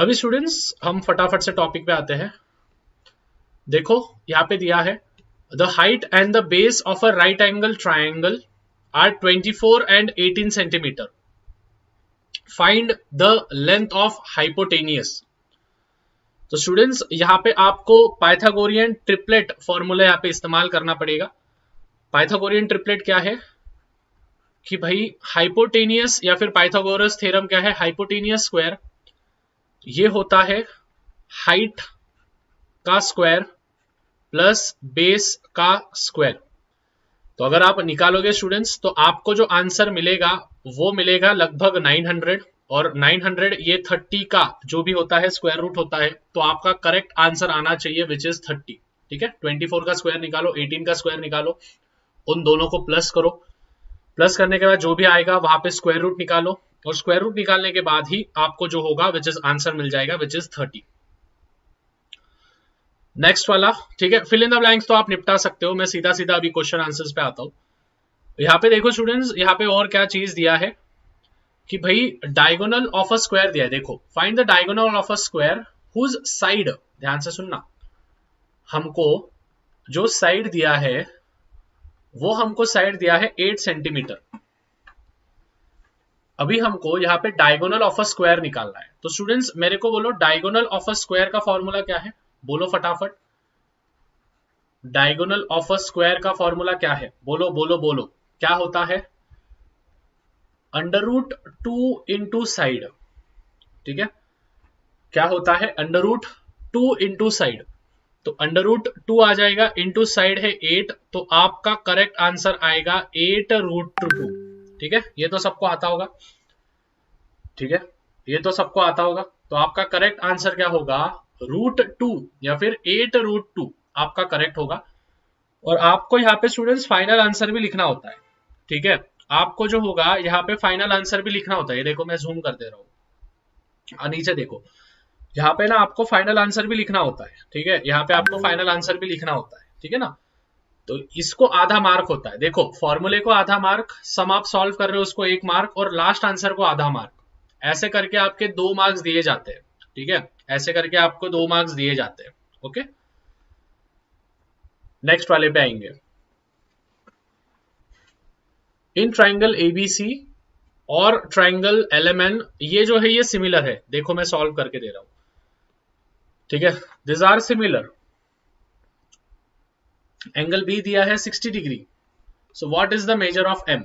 अभी स्टूडेंट्स हम फटाफट से टॉपिक पे आते हैं। देखो यहाँ पे दिया है the height and the base of a right angle triangle are 24 and 18 centimetre. Find the length of hypotenuse. तो स्टूडेंट्स यहाँ पे आपको पाइथागोरियन ट्रिपलेट फॉर्मूला यहाँ पे इस्तेमाल करना पड़ेगा। पाइथागोरियन ट्रिपलेट क्या है कि भाई हाइपोटेनियस या फिर पाइथागोरस थ्योरम क्या है, हाइपोटेनियस स्क्वायर ये होता है हाइट का स्क्वायर प्लस बेस का स्क्वायर। तो अगर आप निकालोगे स्टूडेंट्स तो आपको जो आंसर मिलेगा वो मिलेगा लगभग 900, और 900 ये 30 का जो भी होता है स्क्वायर रूट होता है। तो आपका करेक्ट आंसर आना चाहिए विच इज 30। ठीक है, 24 का स्क्वायर निकालो, 18 का स्क्वायर निकालो, उन दोनों को प्लस करो। प्लस करने के बाद जो भी आएगा वहां पे स्क्वायर रूट निकालो, और स्क्वायर रूट निकालने के बाद ही आपको जो होगा विच इज आंसर मिल जाएगा विच इज 30। नेक्स्ट वाला, ठीक है, फिल इन द ब्लैंक्स तो आप निपटा सकते हो, मैं सीधा सीधा अभी क्वेश्चन आंसर्स पे आता हूं। यहाँ पे देखो स्टूडेंट्स, यहाँ पे और क्या चीज दिया है कि भाई डायगोनल ऑफ अ स्क्वायर दिया है। देखो find the diagonal of a square whose side, ध्यान से सुनना, हमको जो साइड दिया है वो हमको साइड दिया है 8 सेंटीमीटर। अभी हमको यहाँ पे डायगोनल ऑफ अ स्क्वायर निकालना है। तो स्टूडेंट्स मेरे को बोलो डायगोनल ऑफ अ स्क्वायर का फॉर्मूला क्या है, बोलो फटाफट। डायगोनल ऑफ अ स्क्वायर का फॉर्मूला क्या है, बोलो बोलो बोलो, क्या होता है? Under root 2 into side. ठीक है, क्या होता है? Under root 2 into side. तो अंडर रूट 2 आ जाएगा, इंटू साइड है 8, तो आपका करेक्ट आंसर आएगा 8 रूट 2। ठीक है, ये तो सबको आता होगा। ठीक है, ये तो सबको आता होगा। तो आपका करेक्ट आंसर क्या होगा? रूट 2 या फिर 8 रूट 2 आपका करेक्ट होगा। और आपको यहाँ पे स्टूडेंट्स फाइनल आंसर भी लिखना होता है। ठीक है, आपको जो होगा यहाँ पे फाइनल आंसर भी लिखना होता है। ये देखो मैं जूम कर दे रहा हूँ, नीचे देखो, यहाँ पे ना आपको फाइनल आंसर भी लिखना होता है। ठीक है, यहाँ पे आपको फाइनल आंसर भी लिखना होता है। ठीक है ना, तो इसको आधा मार्क होता है। देखो फॉर्मूले को आधा मार्क, सम आप सॉल्व कर रहे हो उसको 1 मार्क, और लास्ट आंसर को आधा मार्क। ऐसे करके आपके 2 मार्क्स दिए जाते हैं। ठीक है, ऐसे करके आपको 2 मार्क्स दिए जाते हैं। ओके, नेक्स्ट वाले पे आएंगे। इन ट्राइंगल एबीसी और ट्राइंगल एलएमएन, ये जो है ये सिमिलर है। देखो मैं सॉल्व करके दे रहा हूं। ठीक है, this are similar. Angle B दिया है 60 degree. So what is the measure of M?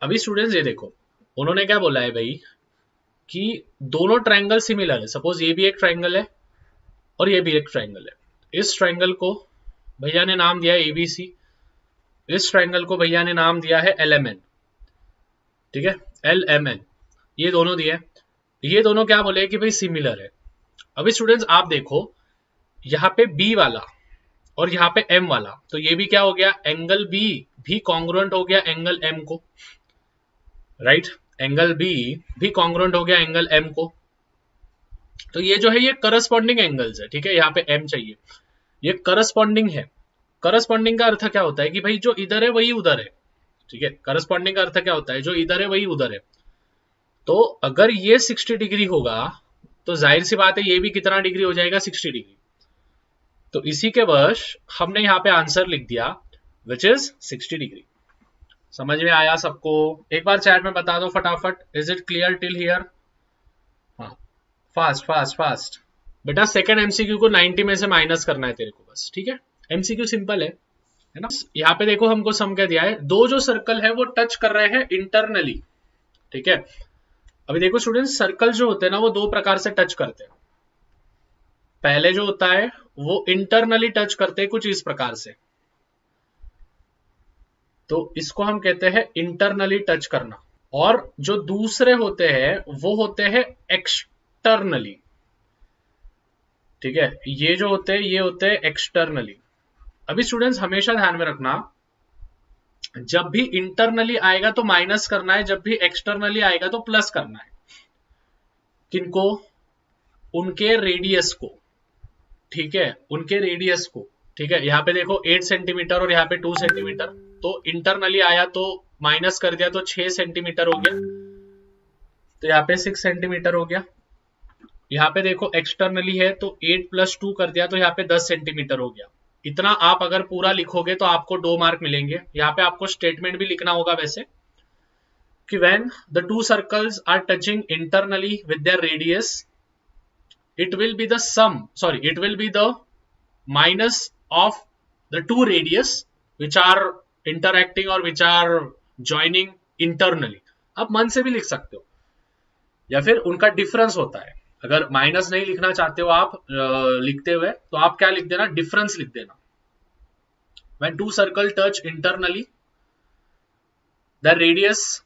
अभी स्टूडेंट्स ये देखो, उन्होंने क्या बोला है भाई कि दोनों ट्राइंगल सिमिलर है। सपोज ये भी एक ट्राइंगल है और ये भी एक ट्राइंगल है। इस ट्राइंगल को भैया ने नाम दिया है एबीसी, इस ट्राइंगल को भैया ने नाम दिया है एलएमएन। ठीक है, एलएमएन, ये दोनों दिए। ये दोनों क्या बोले कि भाई सिमिलर है। अभी स्टूडेंट्स आप देखो, यहाँ पे बी वाला और यहाँ पे एम वाला, तो ये भी क्या हो गया? एंगल बी भी कॉन्ग्रुएंट हो गया एंगल एम को। राइट, एंगल बी भी कॉन्ग्रुएंट हो गया एंगल एम को। तो ये जो है ये करस्पॉन्डिंग एंगल्स है। ठीक है, यहाँ पे एम चाहिए, ये करस्पॉन्डिंग है। करस्पॉन्डिंग का अर्थ क्या होता है कि भाई जो इधर है वही उधर है। ठीक है, करस्पॉन्डिंग का अर्थ क्या होता है? जो इधर है वही उधर है। तो अगर ये 60 डिग्री होगा तो जाहिर सी बात है ये भी कितना डिग्री हो जाएगा? 60 डिग्री। तो इसी के वश हमने यहाँ पे आंसर लिख दिया विच इज 60 डिग्री। समझ में आया सबको? एक बार चैट में बता दो फटाफट, is it clear till here? हाँ, फास्ट फास्ट फास्ट। बेटा सेकंड एमसीक्यू को 90 में से माइनस करना है तेरे को बस। ठीक है, एमसीक्यू सिंपल है ना। यहाँ पे देखो हमको सम क्या दिया है, दो जो सर्कल है वो टच कर रहे हैं इंटरनली। ठीक है, अभी देखो स्टूडेंट्स, सर्कल जो होते हैं ना वो दो प्रकार से टच करते हैं। पहले जो होता है वो इंटरनली टच करते हैं कुछ इस प्रकार से, तो इसको हम कहते हैं इंटरनली टच करना। और जो दूसरे होते हैं वो होते हैं एक्सटर्नली। ठीक है, ये जो होते हैं ये होते हैं एक्सटर्नली। अभी स्टूडेंट्स हमेशा ध्यान में रखना, जब भी इंटरनली आएगा तो माइनस करना है, जब भी एक्सटर्नली आएगा तो प्लस करना है। किनको? उनके रेडियस को। ठीक है, उनके रेडियस को। ठीक है, यहाँ पे देखो 8 सेंटीमीटर और यहाँ पे 2 सेंटीमीटर, तो इंटरनली आया तो माइनस कर दिया तो 6 सेंटीमीटर हो गया, तो यहाँ पे 6 सेंटीमीटर हो गया। यहाँ पे देखो एक्सटर्नली है तो 8 + 2 कर दिया तो यहाँ पे 10 सेंटीमीटर हो गया। इतना आप अगर पूरा लिखोगे तो आपको 2 मार्क मिलेंगे। यहाँ पे आपको स्टेटमेंट भी लिखना होगा वैसे कि when the two circles are touching internally with their radius, it will be the sum, sorry, it will be the minus of the two radius which are interacting or which are joining internally। आप मन से भी लिख सकते हो या फिर उनका डिफरेंस होता है। अगर माइनस नहीं लिखना चाहते हो आप लिखते हुए तो आप क्या लिख देना, डिफरेंस लिख देना। when two circle touch internally, the radius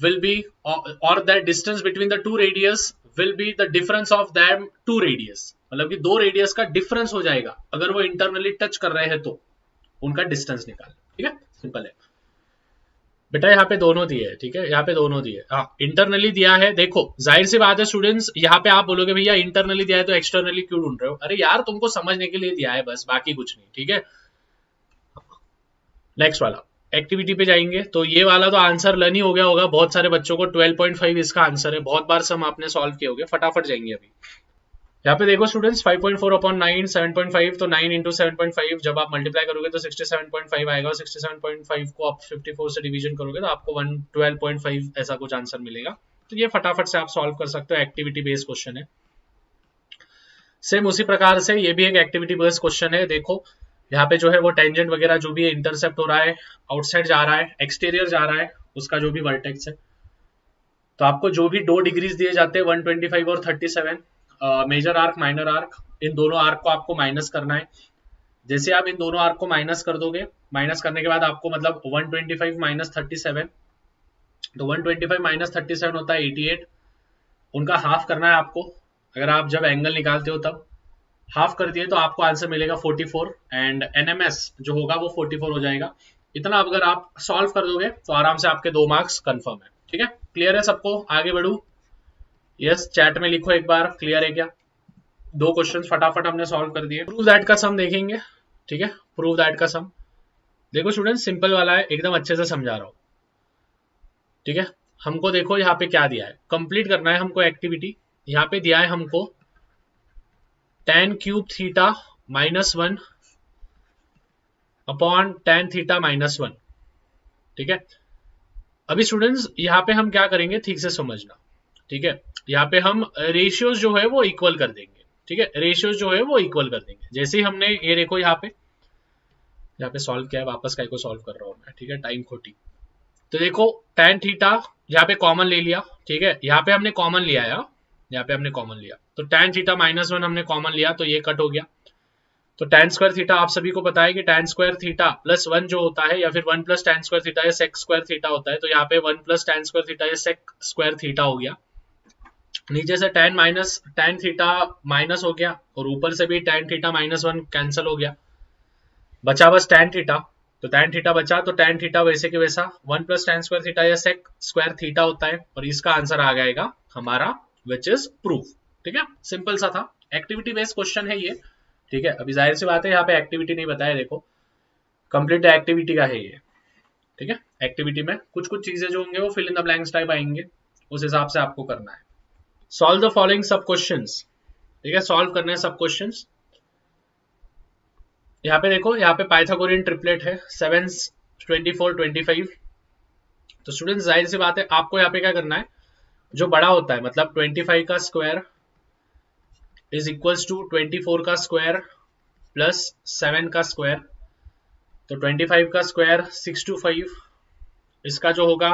will be or the distance between the two radius will be the difference of them two radius। मतलब कि दो रेडियस का डिफरेंस हो जाएगा अगर वो इंटरनली टच कर रहे हैं तो उनका डिस्टेंस निकाल। ठीक है, सिंपल है बेटा। यहाँ पे दोनों दिए है, ठीक है, यहाँ पे दोनों दिए। हाँ, इंटरनली दिया है। देखो जाहिर सी बात है स्टूडेंट्स, यहाँ पे आप बोलोगे भैया इंटरनली दिया है तो एक्सटर्नली क्यों ढूंढ रहे हो? अरे यार तुमको समझने के लिए दिया है बस, बाकी कुछ नहीं। ठीक है, नेक्स्ट वाला एक्टिविटी पे जाएंगे तो ये वाला तो आंसर लर्न ही हो गया होगा बहुत सारे बच्चों को। 12.5 इसका आंसर है, बहुत बार सम आपने सॉल्व किए होंगे, फटाफट जाएंगे अभी। यहाँ पे देखो स्टूडेंट्स 5.4/9 7.5 तो 9 इंटू 7.5 जब आप मल्टीप्लाई करोगे तो 67.5 आएगा और 67.5 को आप 54 से डिवीजन करोगे तो आपको 112.5 ऐसा कुछ आंसर मिलेगा। तो ये फटाफट से आप सॉल्व कर सकते हो, एक्टिविटी बेस्ड क्वेश्चन है। सेम उसी प्रकार से ये भी एक एक्टिविटी बेस्ड क्वेश्चन है। देखो यहाँ पे जो है वो टेंजेंट वगैरह जो भी है इंटरसेप्ट हो रहा है, आउटसाइड जा रहा है, एक्सटीरियर जा रहा है, उसका जो भी वर्टेक्स है। तो आपको जो भी 2 डिग्रीज दिए जाते हैं 125 और 37, मेजर आर्क माइनर आर्क, इन दोनों आर्क को आपको माइनस करना है। जैसे आप इन दोनों आर्क को माइनस कर दोगे, माइनस करने के बाद आपको मतलब 125 माइनस 37, तो 125 माइनस 37 होता है 88। उनका हाफ करना है आपको, अगर आप जब एंगल निकालते हो तब हाफ कर दिए तो आपको आंसर मिलेगा 44 एंड एनएमएस जो होगा वो 44 हो जाएगा। इतना अगर आप सॉल्व कर दोगे तो आराम से आपके 2 मार्क्स कंफर्म है। ठीक है, क्लियर है सबको? आगे बढ़ू? यस, चैट में लिखो एक बार क्लियर है क्या। 2 क्वेश्चन फटाफट हमने सॉल्व कर दिए। प्रूव दैट का सम देखेंगे। ठीक है, प्रूव दैट का सम देखो स्टूडेंट, सिंपल वाला है, एकदम अच्छे से समझा रहा हूं। ठीक है, हमको देखो यहाँ पे क्या दिया है, कंप्लीट करना है हमको एक्टिविटी। यहाँ पे दिया है हमको tan cube theta -1 upon tan theta -1। ठीक है, अभी स्टूडेंट्स यहाँ पे हम क्या करेंगे ठीक से समझना। ठीक है, यहाँ पे हम रेशियोज जो है वो इक्वल कर देंगे। ठीक है, रेशियोज जो है वो इक्वल कर देंगे। जैसे ही हमने ये देखो यहाँ पे सॉल्व किया है, वापस काय को सॉल्व कर रहा हूं मैं। ठीक है, टाइम खोटी। तो देखो tan थीटा यहाँ पे कॉमन ले लिया। ठीक है, यहाँ पे हमने कॉमन लिया है, यहाँ पे हमने कॉमन लिया तो tan थीटा -1 हमने कॉमन लिया तो ये कट हो गया। तो tan स्क्वायर थीटा आप सभी को पता है कि tan स्क्वायर थीटा +1 जो होता है या फिर 1 + tan स्क्वायर थीटा या sec स्क्वायर थीटा होता है। तो यहाँ पे 1 + tan स्क्वायर थीटा या sec स्क्वायर थीटा हो गया। नीचे से tan थीटा माइनस हो गया और ऊपर से भी tan थीटा -1 कैंसिल हो गया, बचा बस tan थीटा। तो tan थीटा बचा तो tan थीटा वैसे के वैसा 1 + tan स्क्वायर थीटा या sec स्क्वायर थीटा होता है और इसका आंसर आ जाएगा हमारा विच इज प्रूफ। ठीक है, सिंपल सा था, एक्टिविटी बेस्ड क्वेश्चन है ये। ठीक है, अभी जाहिर सी बात है यहाँ पे एक्टिविटी नहीं बताया, देखो कंप्लीट एक्टिविटी का है ये। ठीक है, एक्टिविटी में कुछ कुछ चीजें जो होंगे वो fill in the blanks type आएंगे, उस हिसाब से आपको करना है। Solve the following sub questions. ठीक है, सॉल्व करने हैं सब क्वेश्चंस। यहाँ पे देखो, यहाँ पे पाइथागोरियन ट्रिपलेट है 7 24 25। तो स्टूडेंट्स जाहिर सी बात है आपको यहाँ पे क्या करना है, जो बड़ा होता है मतलब 25 का स्क्वायर इज इक्वल्स टू 24 का स्क्वायर प्लस 7 का स्क्वायर। तो 25 का स्क्वायर 625, इसका जो होगा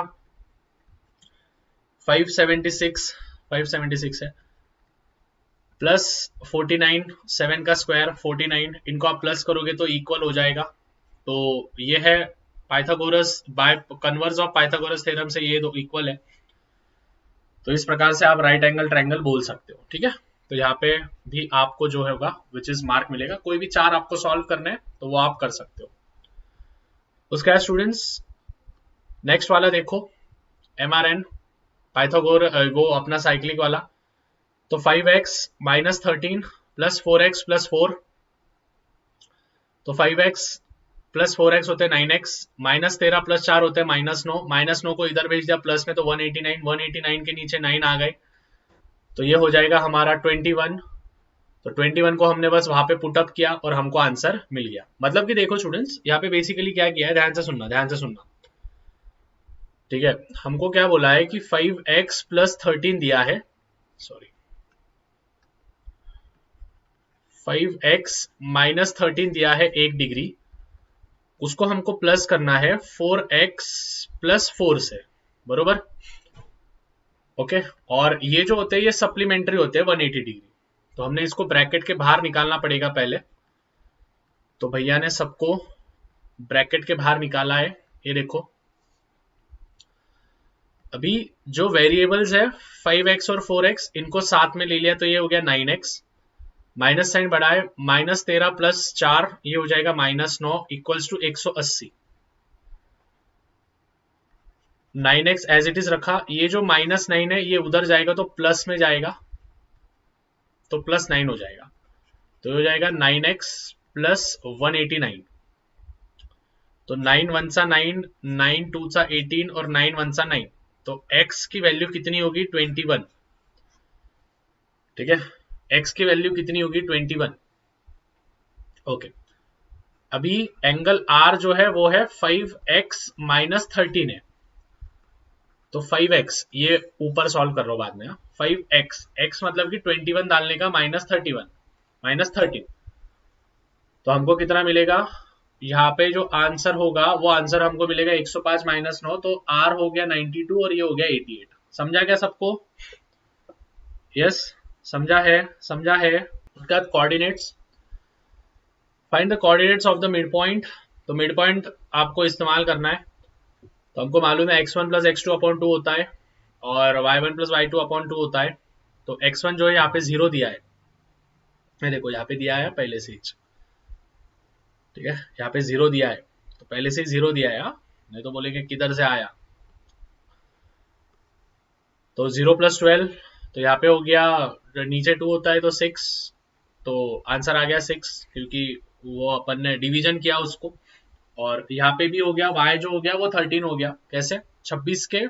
576 है, प्लस 49, 7 का स्क्वायर 49, इनको आप प्लस करोगे तो इक्वल हो जाएगा। तो ये है Pythagoras, by converse of Pythagoras theorem से ये दो इक्वल है। तो इस प्रकार से आप राइट एंगल ट्रायंगल बोल सकते हो। ठीक है, तो यहाँ पे भी आपको जो होगा विच इज मार्क मिलेगा। कोई भी 4 आपको सॉल्व करने हैं तो वो आप कर सकते हो। उसके बाद स्टूडेंट्स नेक्स्ट वाला देखो, MRN पाइथागोर वो अपना साइक्लिक वाला। तो 5x - 13 प्लस 4x प्लस 4, तो 5x प्लस 4x होते हैं 9x, -13 प्लस 4 होते हैं -9 को इधर भेज दिया प्लस में तो 189 के नीचे 9 आ गए। तो ये हो जाएगा हमारा 21। तो 21 को हमने बस वहां पे पुटअप किया और हमको आंसर मिल गया। मतलब कि देखो स्टूडेंट्स, यहाँ पे बेसिकली क्या किया है, ध्यान से सुनना, ध्यान से सुनना। ठीक है, हमको क्या बोला है कि 5x प्लस 13 दिया है, सॉरी 5x माइनस 13 दिया है 1 डिग्री, उसको हमको प्लस करना है 4x प्लस 4 से, बरोबर। ओके, और ये जो होते हैं ये सप्लीमेंट्री होते हैं 180 डिग्री, तो हमने इसको ब्रैकेट के बाहर निकालना पड़ेगा पहले। तो भैया ने सबको ब्रैकेट के बाहर निकाला है, ये देखो। अभी जो वेरिएबल्स है 5x और 4x, इनको साथ में ले लिया तो ये हो गया 9x, माइनस साइन बढ़ाए, -13 प्लस 4 ये हो जाएगा -9 equals to 180। 9x as it is रखा, ये जो -9 है ये उधर जाएगा तो प्लस में जाएगा, तो +9 हो जाएगा। तो हो जाएगा 9x प्लस 189। तो 9 1 सा 9, 9 2 सा 18 और 9 1 सा 9, तो x की वैल्यू कितनी होगी 21। ठीक है, x की वैल्यू कितनी होगी 21। ओके, अभी एंगल R जो है वो है 5x माइनस 13 है, तो 5x ये ऊपर सॉल्व कर रहा हूं बाद में, 5x x मतलब कि 21 डालने का -31 -13, तो हमको कितना मिलेगा, यहाँ पे जो आंसर होगा वो आंसर हमको मिलेगा 105 माइनस 9, तो R हो गया 92 और ये हो गया 88। समझा क्या सबको? यस, समझा है, समझा है। उसके बाद coordinates, find the coordinates of the mid point. तो मिड पॉइंट आपको इस्तेमाल करना है, तो हमको मालूम है x1 प्लस x2 अपॉन 2 होता है और y1 प्लस y2 अपॉन 2 होता है। तो x1 जो है यहाँ पे 0 दिया है, मैं देखो यहाँ पे दिया है पहले से ही, ठीक है, यहाँ पे 0 दिया है, तो पहले से ही 0 दिया है, नहीं तो बोलेंगे किधर से आया। तो 0 प्लस 12, तो यहाँ पे हो गया, नीचे 2 होता है तो 6, तो आंसर आ गया 6, क्योंकि वो अपन ने डिवीजन किया उसको। और यहाँ पे भी हो गया, y जो हो गया वो 13 हो गया, कैसे, 26 के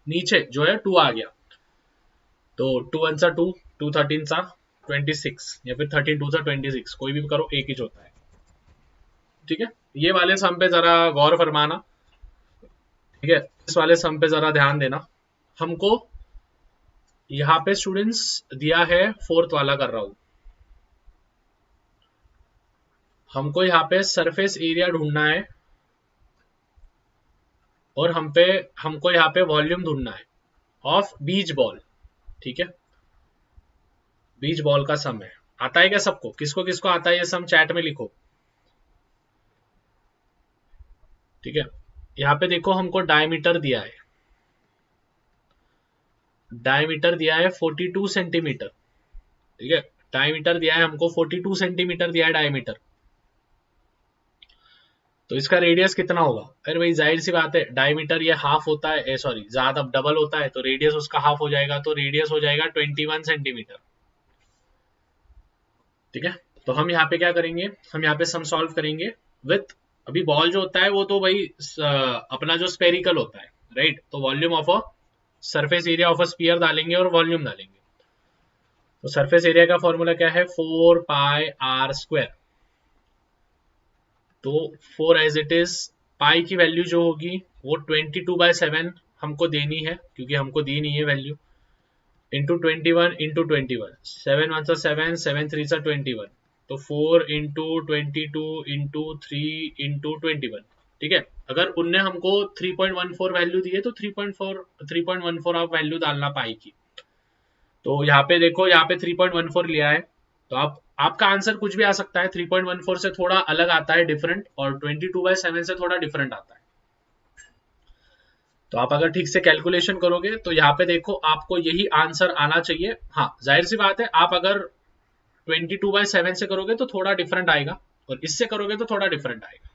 नीचे जो है 2 आ गया, तो 2 1 सा 2, 2 13 सा 26, या फिर 13 2 सा 26, कोई भी करो एक ही होता है। ठीक है, ये वाले सम पे जरा गौर फरमाना, ठीक है, इस वाले सम पे जरा ध्यान देना। हमको यहाँ पे स्टूडेंट्स दिया है, फोर्थ वाला कर रहा हूं, हमको यहाँ पे सरफेस एरिया ढूंढना है और हमको यहाँ पे वॉल्यूम ढूंढना है ऑफ बीच बॉल। ठीक है, बीच बॉल का सम है, आता है क्या सबको? किसको किसको आता है ये सम, चैट में लिखो। ठीक है, यहाँ पे देखो हमको डायमीटर दिया है, डायमीटर दिया है 42 सेंटीमीटर। ठीक है, डायमीटर दिया है हमको 42 सेंटीमीटर दिया है डायमीटर, तो इसका रेडियस कितना होगा? अरे भाई जाहिर सी बात है, डायमीटर ये हाफ होता है, सॉरी ज्यादा डबल होता है, तो रेडियस उसका हाफ हो जाएगा, तो रेडियस हो जाएगा 21 सेंटीमीटर। ठीक है, तो हम यहाँ पे क्या करेंगे, हम यहाँ पे सम सॉल्व करेंगे विथ, अभी बॉल जो होता है वो तो भाई अपना जो स्पेरिकल होता है, राइट, तो volume of a surface area of a sphere डालेंगे और वॉल्यूम डालेंगे। तो सरफेस एरिया का फॉर्मूला क्या है, 4 पाई आर स्क्वायर। तो 4 एज इट इज, पाई की वैल्यू जो होगी वो 22/7 हमको देनी है, क्योंकि हमको दी नहीं है वैल्यू, इंटू 21 इंटू 21, 7 1 7, 7 3 21, तो 4 इंटू 22 इंटू 3 इंटू 21। ठीक है, अगर उनने हमको 3.14 वैल्यू दी है तो 3.14 आप वैल्यू डालना पाई की। तो यहाँ पे देखो, यहाँ पे 3.14 लिया है, तो आपका आंसर कुछ भी आ सकता है, 3.14 से थोड़ा अलग आता है, डिफरेंट, और 22/7 से थोड़ा डिफरेंट आता है। तो आप अगर ठीक से कैलकुलेशन करोगे तो यहाँ पे देखो आपको यही आंसर आना चाहिए। हाँ, जाहिर सी बात है, आप अगर 22/7 से करोगे तो थोड़ा डिफरेंट आएगा, और इससे करोगे तो थोड़ा डिफरेंट आएगा।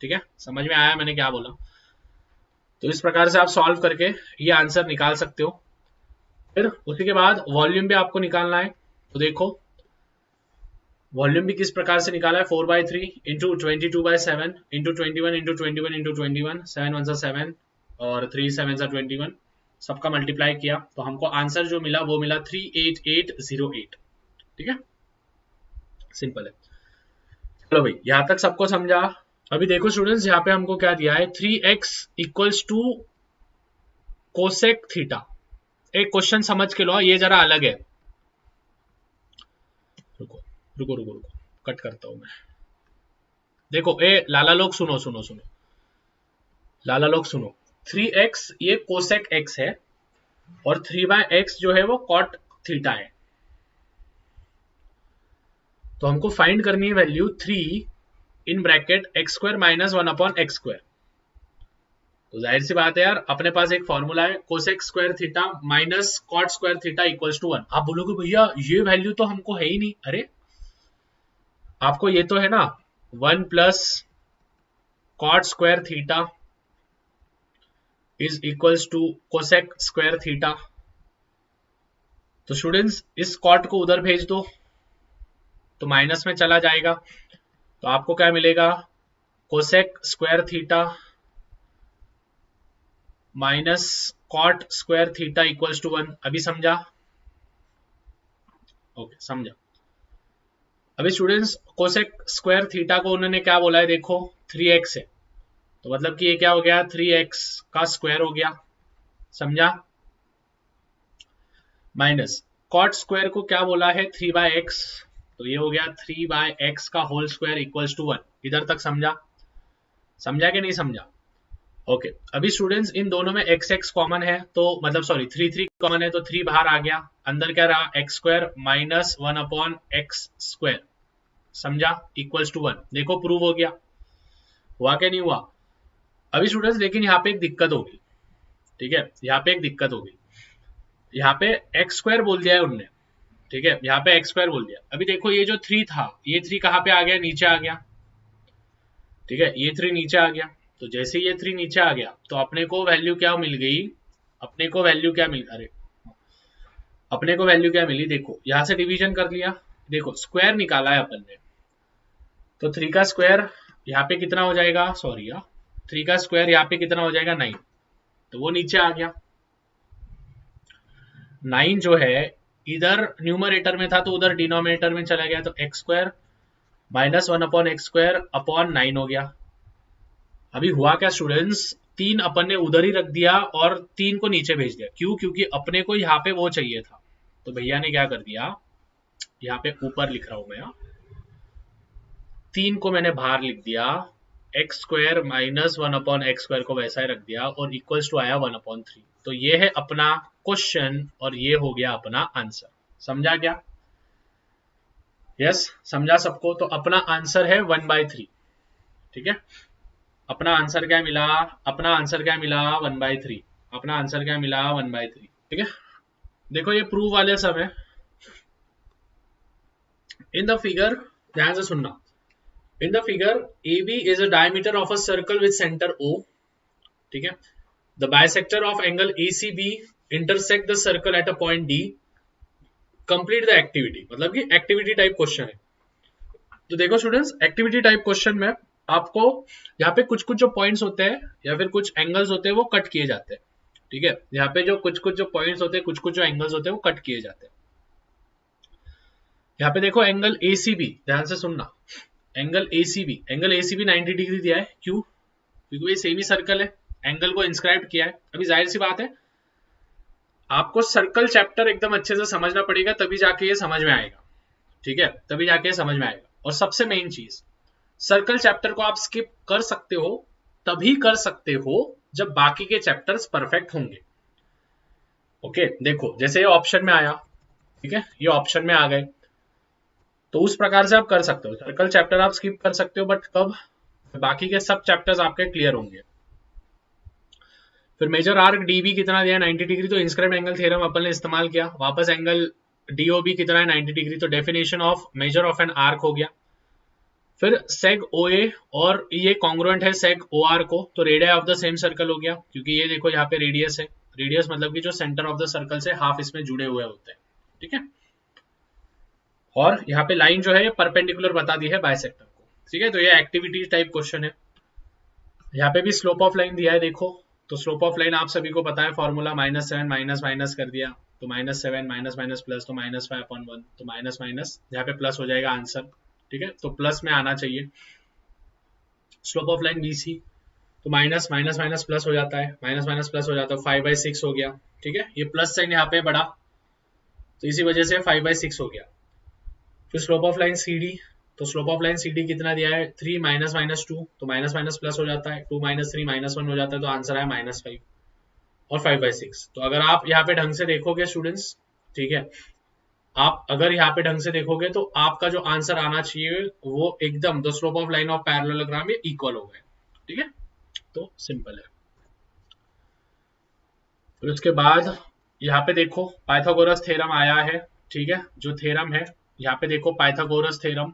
ठीक है, समझ में आया मैंने क्या बोला? तो इस प्रकार से आप सॉल्व करके ये आंसर निकाल सकते हो। फिर उसी के बाद वॉल्यूम भी आपको निकालना है, तो देखो वॉल्यूम भी किस प्रकार से निकाला है, 4/3 इंटू 22/7 इंटू 21 इंटू 21 इंटू 21, 7 1 7 और 3 7 21, सबका मल्टीप्लाई किया तो हमको आंसर जो मिला वो मिला 38808। ठीक है, सिंपल है। चलो भाई यहां तक सबको समझा। अभी देखो स्टूडेंट्स, यहाँ पे हमको क्या दिया है, 3x equals to cosec theta. एक क्वेश्चन समझ के लो, ये जरा अलग है। रुको रुको रुको रुको, कट करता हूं मैं। देखो ए लाला लोग सुनो सुनो सुनो, लाला लोग सुनो, 3x ये कोसेक x है और 3/x जो है वो कॉट थीटा है। तो हमको फाइंड करनी है value 3 in bracket x square minus 1/x²। तो जाहिर सी बात है यार, अपने पास एक फॉर्मूला है cosec square theta minus cot square theta equals to 1। आप बोलोगे भैया ये वैल्यू तो हमको है ही नहीं। अरे आपको ये तो है ना, 1 plus cot square theta is equals to cosec square theta. तो स्टूडेंट्स इस कॉट को उधर भेज दो तो माइनस में चला जाएगा, तो आपको क्या मिलेगा, cosec square theta minus cot square theta equals to 1। अभी समझा? ओके समझा। अभी स्टूडेंट्स कोसेक स्क्वायर थीटा को उन्होंने क्या बोला है, देखो 3x है, तो मतलब कि ये क्या हो गया, 3x का स्क्वायर हो गया, समझा, माइनस कॉट स्क्वायर को क्या बोला है 3/x, तो ये हो गया 3/x का होल स्क्वायर इक्वल्स टू 1। इधर तक समझा? समझा कि नहीं समझा? ओके अभी स्टूडेंट्स इन दोनों में x कॉमन है, तो मतलब सॉरी 3 कॉमन है, तो 3 बाहर आ गया, अंदर क्या रहा x स्क्वायर माइनस 1/x², समझा, इक्वल्स टू 1। देखो प्रूव हो गया, हुआ क्या नहीं हुआ? अभी स्टूडेंट्स लेकिन यहाँ पे एक दिक्कत होगी, ठीक है, यहाँ पे एक दिक्कत होगी, यहाँ पे एक्स स्क्वायर बोल दिया है उनने, ठीक है, यहाँ पे एक्स स्क्वायर बोल दिया। अभी देखो ये जो 3 था, ये 3 कहाँ पे आ गया, नीचे आ गया, ठीक है, ये 3 नीचे आ गया। तो जैसे ये 3 नीचे आ गया तो अपने को वैल्यू क्या मिल गई, अपने को वैल्यू क्या मिल, अरे अपने को वैल्यू क्या मिली, देखो यहां से डिवीजन कर लिया, देखो स्क्वायर निकाला है अपन ने, तो 3 का स्क्वायर यहाँ पे कितना हो जाएगा, सॉरी यार 3 का स्क्वायर यहाँ पे कितना हो जाएगा 9, तो वो नीचे आ गया। 9 जो है इधर न्यूमरेटर में था तो उधर डिनोमिनेटर में चला गया, तो x square minus 1/x² upon 9 हो गया। अभी हुआ क्या स्टूडेंट्स, 3 अपन ने उधर ही रख दिया और 3 को नीचे भेज दिया, क्यों, क्योंकि अपने को यहाँ पे वो चाहिए था, तो भैया ने क्या कर दिया, यहाँ पे ऊपर लिख रहा हूं मैं, 3 को मैंने बाहर लिख दिया, एक्स स्क्वायर माइनस 1/x² को वैसा ही रख दिया और इक्वल्स टू आया 1/3। तो ये है अपना क्वेश्चन और ये हो गया अपना आंसर। समझा क्या? यस समझा सबको? तो अपना आंसर है 1/3। ठीक है, अपना आंसर क्या मिला, अपना आंसर क्या मिला 1/3, अपना आंसर क्या मिला 1/3। ठीक है, देखो ये प्रूव वाले सब है। इन द फिगर, ध्यान से सुनना, in the figure AB is a diameter of a circle with center O, ठीक है, the bisector of angle ACB intersect the circle at a point D, complete the activity, मतलब कि activity type question है। तो देखो students, activity type question में आपको यहाँ पे कुछ कुछ जो पॉइंट्स होते हैं या फिर कुछ एंगल्स होते हैं वो कट किए जाते हैं, ठीक है, यहाँ पे जो कुछ कुछ जो पॉइंट्स होते हैं, कुछ कुछ जो एंगल्स होते हैं वो कट किए जाते हैं। यहाँ पे देखो एंगल ACB, ध्यान से सुनना, angle ACB, angle ACB 90 degree दिया है, क्यों, क्योंकि ये सेमी सर्कल है, एंगल को इंस्क्राइब किया है। अभी जाहिर सी बात है आपको सर्कल चैप्टर एकदम अच्छे से समझना पड़ेगा, तभी जाके ये समझ में आएगा, ठीक है, तभी जाके ये समझ में आएगा। और सबसे मेन चीज, सर्कल चैप्टर को आप स्किप कर सकते हो, तभी कर सकते हो जब बाकी के चैप्टर्स परफेक्ट होंगे। ओके देखो जैसे ये ऑप्शन में आया, ठीक है, ये ऑप्शन में आ गए, तो उस प्रकार से आप कर सकते हो, सर्कल चैप्टर आप स्किप कर सकते हो, बट कब, बाकी के सब चैप्टर्स आपके क्लियर होंगे। फिर मेजर आर्क डीबी कितना दिया 90 डिग्री, तो इंस्क्राइब्ड एंगल थ्योरम अपन ने इस्तेमाल किया। वापस एंगल डीओबी कितना है 90 डिग्री, तो definition of measure of an arc हो गया। फिर सेग ओए और ये कॉन्ग्रुएंट है सेग ओआर को, तो radius of the same circle हो गया, क्योंकि ये देखो यहाँ पे रेडियस है, रेडियस मतलब कि जो सेंटर ऑफ द सर्कल से हाफ इसमें जुड़े हुए होते हैं, ठीक है। और यहाँ पे लाइन जो है ये परपेंडिकुलर बता दी है बाइसेक्टर को, ठीक है, तो ये एक्टिविटी टाइप क्वेश्चन है। यहाँ पे भी स्लोप ऑफ लाइन दिया है देखो, तो स्लोप ऑफ लाइन आप सभी को पता है फॉर्मूला, -7 माइनस माइनस कर दिया तो -7 माइनस माइनस प्लस तो -5/1 तो माइनस माइनस यहाँ पे प्लस हो जाएगा आंसर। ठीक है, तो प्लस में आना चाहिए। स्लोप ऑफ लाइन BC, तो माइनस माइनस माइनस प्लस हो जाता है, माइनस माइनस प्लस हो जाता है, 5/6 हो गया। ठीक है, ये प्लस साइन यहाँ पे बढ़ा तो इसी वजह से 5/6 हो गया। फिर स्लोप ऑफ लाइन CD, तो स्लोप ऑफ लाइन CD कितना दिया है 3 माइनस माइनस 2 तो माइनस माइनस प्लस हो जाता है, 2 माइनस 3 -1 हो जाता है, तो आंसर है -5 और 5/6। तो अगर आप यहाँ पे ढंग से देखोगे स्टूडेंट्स, ठीक है, आप अगर यहाँ पे ढंग से देखोगे तो आपका जो आंसर आना चाहिए वो एकदम the slope of line of parallelogram ये इक्वल हो गए। ठीक है, तो सिंपल है। फिर उसके बाद यहाँ पे देखो पाइथागोरस थ्योरम आया है। ठीक है, जो थ्योरम है यहाँ पे देखो पाइथागोरस थ्योरम।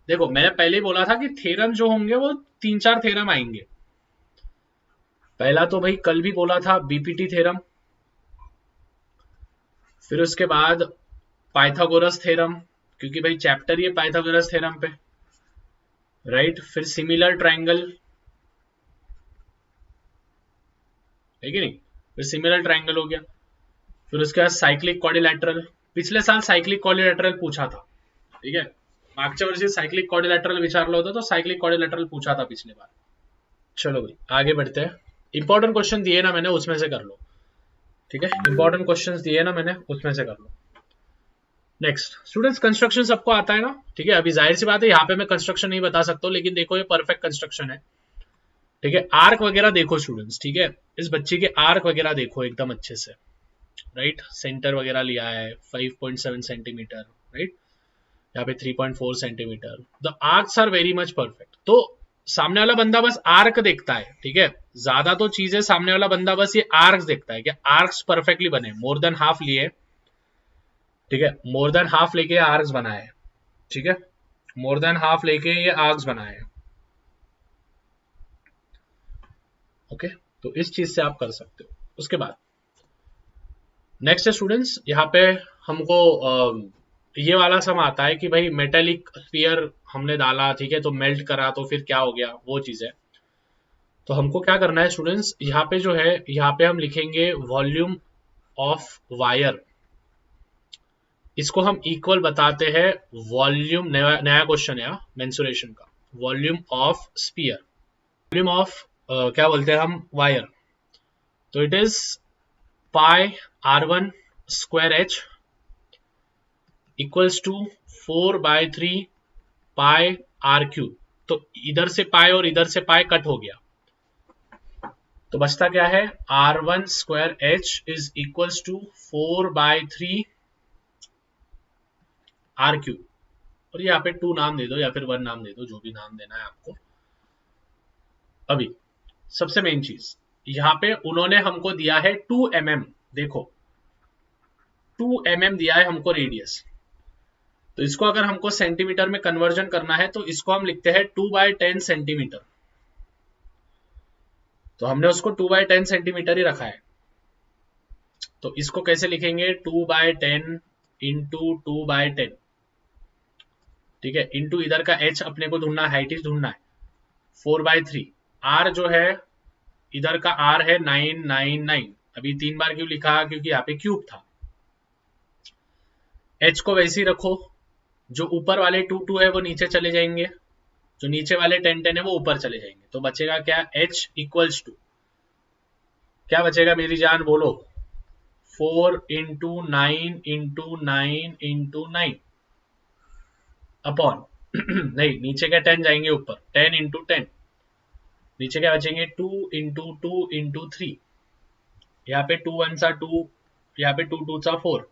देखो मैंने पहले ही बोला था कि थ्योरम जो होंगे वो 3-4 थ्योरम आएंगे। पहला तो भाई कल भी बोला था बीपीटी थ्योरम, फिर उसके बाद पाइथागोरस थ्योरम, क्योंकि भाई चैप्टर ये पाइथागोरस थ्योरम पे, राइट। फिर सिमिलर ट्रायंगल है कि नहीं, फिर सिमिलर ट्रायंगल हो गया। फिर उसके बाद साइक्लिक क्वाड्रिलैटरल, पिछले साल साइक्लिक क्वाड्रिलैटरल पूछा था। ठीक है, मागच्या वर्षी साइक्लिक क्वाड्रिलैटरल विचारलं होतं तो साइक्लिक क्वाड्रिलैटरल पूछा था पिछले बार। चलो भाई आगे बढ़ते हैं। इंपॉर्टेंट क्वेश्चन दिए ना मैंने उसमें से कर लो। ठीक है, इंपॉर्टेंट क्वेश्चन दिए ना मैंने उसमें से कर लो। नेक्स्ट स्टूडेंट्स, कंस्ट्रक्शन सबको आता है ना। ठीक है, अभी जाहिर सी बात है यहाँ पे मैं कंस्ट्रक्शन नहीं बता सकता, लेकिन देखो ये परफेक्ट कंस्ट्रक्शन है। ठीक है, आर्क वगैरह देखो स्टूडेंट्स। ठीक है, इस बच्चे के आर्क वगैरह देखो एकदम अच्छे से, राइट। सेंटर वगैरह लिया है 5.7 सेंटीमीटर, राइट। यहाँ पे 3.4 centimetre. The arcs are very much perfect. तो सामने वाला बंदा बस आर्क देखता है। ठीक है, ज्यादा तो चीजें सामने वाला बंदा बस ये आर्क्स देखता है कि आर्क्स परफेक्टली बने। मोर देन हाफ लिए, ठीक है, मोर देन हाफ लेके आर्क्स बनाए। ठीक है, मोर देन हाफ लेके ये आर्क्स बनाए। ओके, तो इस चीज से आप कर सकते हो। उसके बाद नेक्स्ट है स्टूडेंट्स, यहाँ पे हमको ये वाला सम आता है कि भाई मेटेलिक स्फीयर हमने डाला, ठीक है, तो मेल्ट करा तो फिर क्या हो गया, वो चीज है। तो हमको क्या करना है स्टूडेंट्स, यहाँ पे जो है यहाँ पे हम लिखेंगे वॉल्यूम ऑफ वायर। इसको हम इक्वल बताते हैं वॉल्यूम, नया क्वेश्चन है मेंसुरेशन का, volume of sphere, volume of क्या बोलते हैं हम, वायर। तो it is pi r1 square h equals to 4/3 pi r3। तो इधर से पाई और इधर से पाई कट हो गया, तो बचता क्या है, r1 square h is equals to 4/3 r3। और यहाँ पे 2 नाम दे दो या फिर 1 नाम दे दो, जो भी नाम देना है आपको। अभी सबसे मेन चीज यहाँ पे उन्होंने हमको दिया है 2 mm। देखो 2 mm दिया है हमको रेडियस, तो इसको अगर हमको सेंटीमीटर में कन्वर्जन करना है तो इसको हम लिखते हैं 2/10 सेंटीमीटर। तो हमने उसको 2/10 सेंटीमीटर ही रखा है, तो इसको कैसे लिखेंगे, 2/10 इंटू 2/10। ठीक है, इंटू इधर का h अपने को ढूंढना है, हाइट ढूंढना है, 4/3। r जो है इधर का r है 999। अभी 3 बार क्यों लिखा, क्योंकि यहाँ पे क्यूब था। h को वैसे ही रखो, जो ऊपर वाले 2 है वो नीचे चले जाएंगे, जो नीचे वाले 10 है वो ऊपर चले जाएंगे। तो बचेगा क्या, h इक्वल्स टू क्या बचेगा मेरी जान, बोलो, 4 इंटू 9 इंटू 9 इंटू 9 अपॉन नहीं, नीचे क्या 10 जाएंगे ऊपर, 10 इंटू 10, नीचे क्या बचेंगे 2 इंटू 2 इंटू 3। यहाँ पे 2 1 सा 2, यहाँ पे 2 2 सा 4,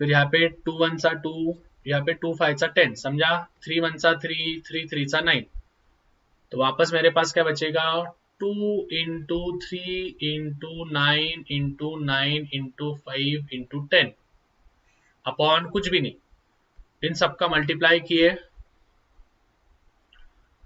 फिर यहाँ पे 2 1 सा 2, यहाँ पे 2 5 सा 10, समझा, 3 1 सा 3, 3 3 सा 9। तो वापस मेरे पास क्या बचेगा, 2 into 3 into 9 into 9 into 5 into 10 upon कुछ भी नहीं, इन सबका मल्टीप्लाई किए,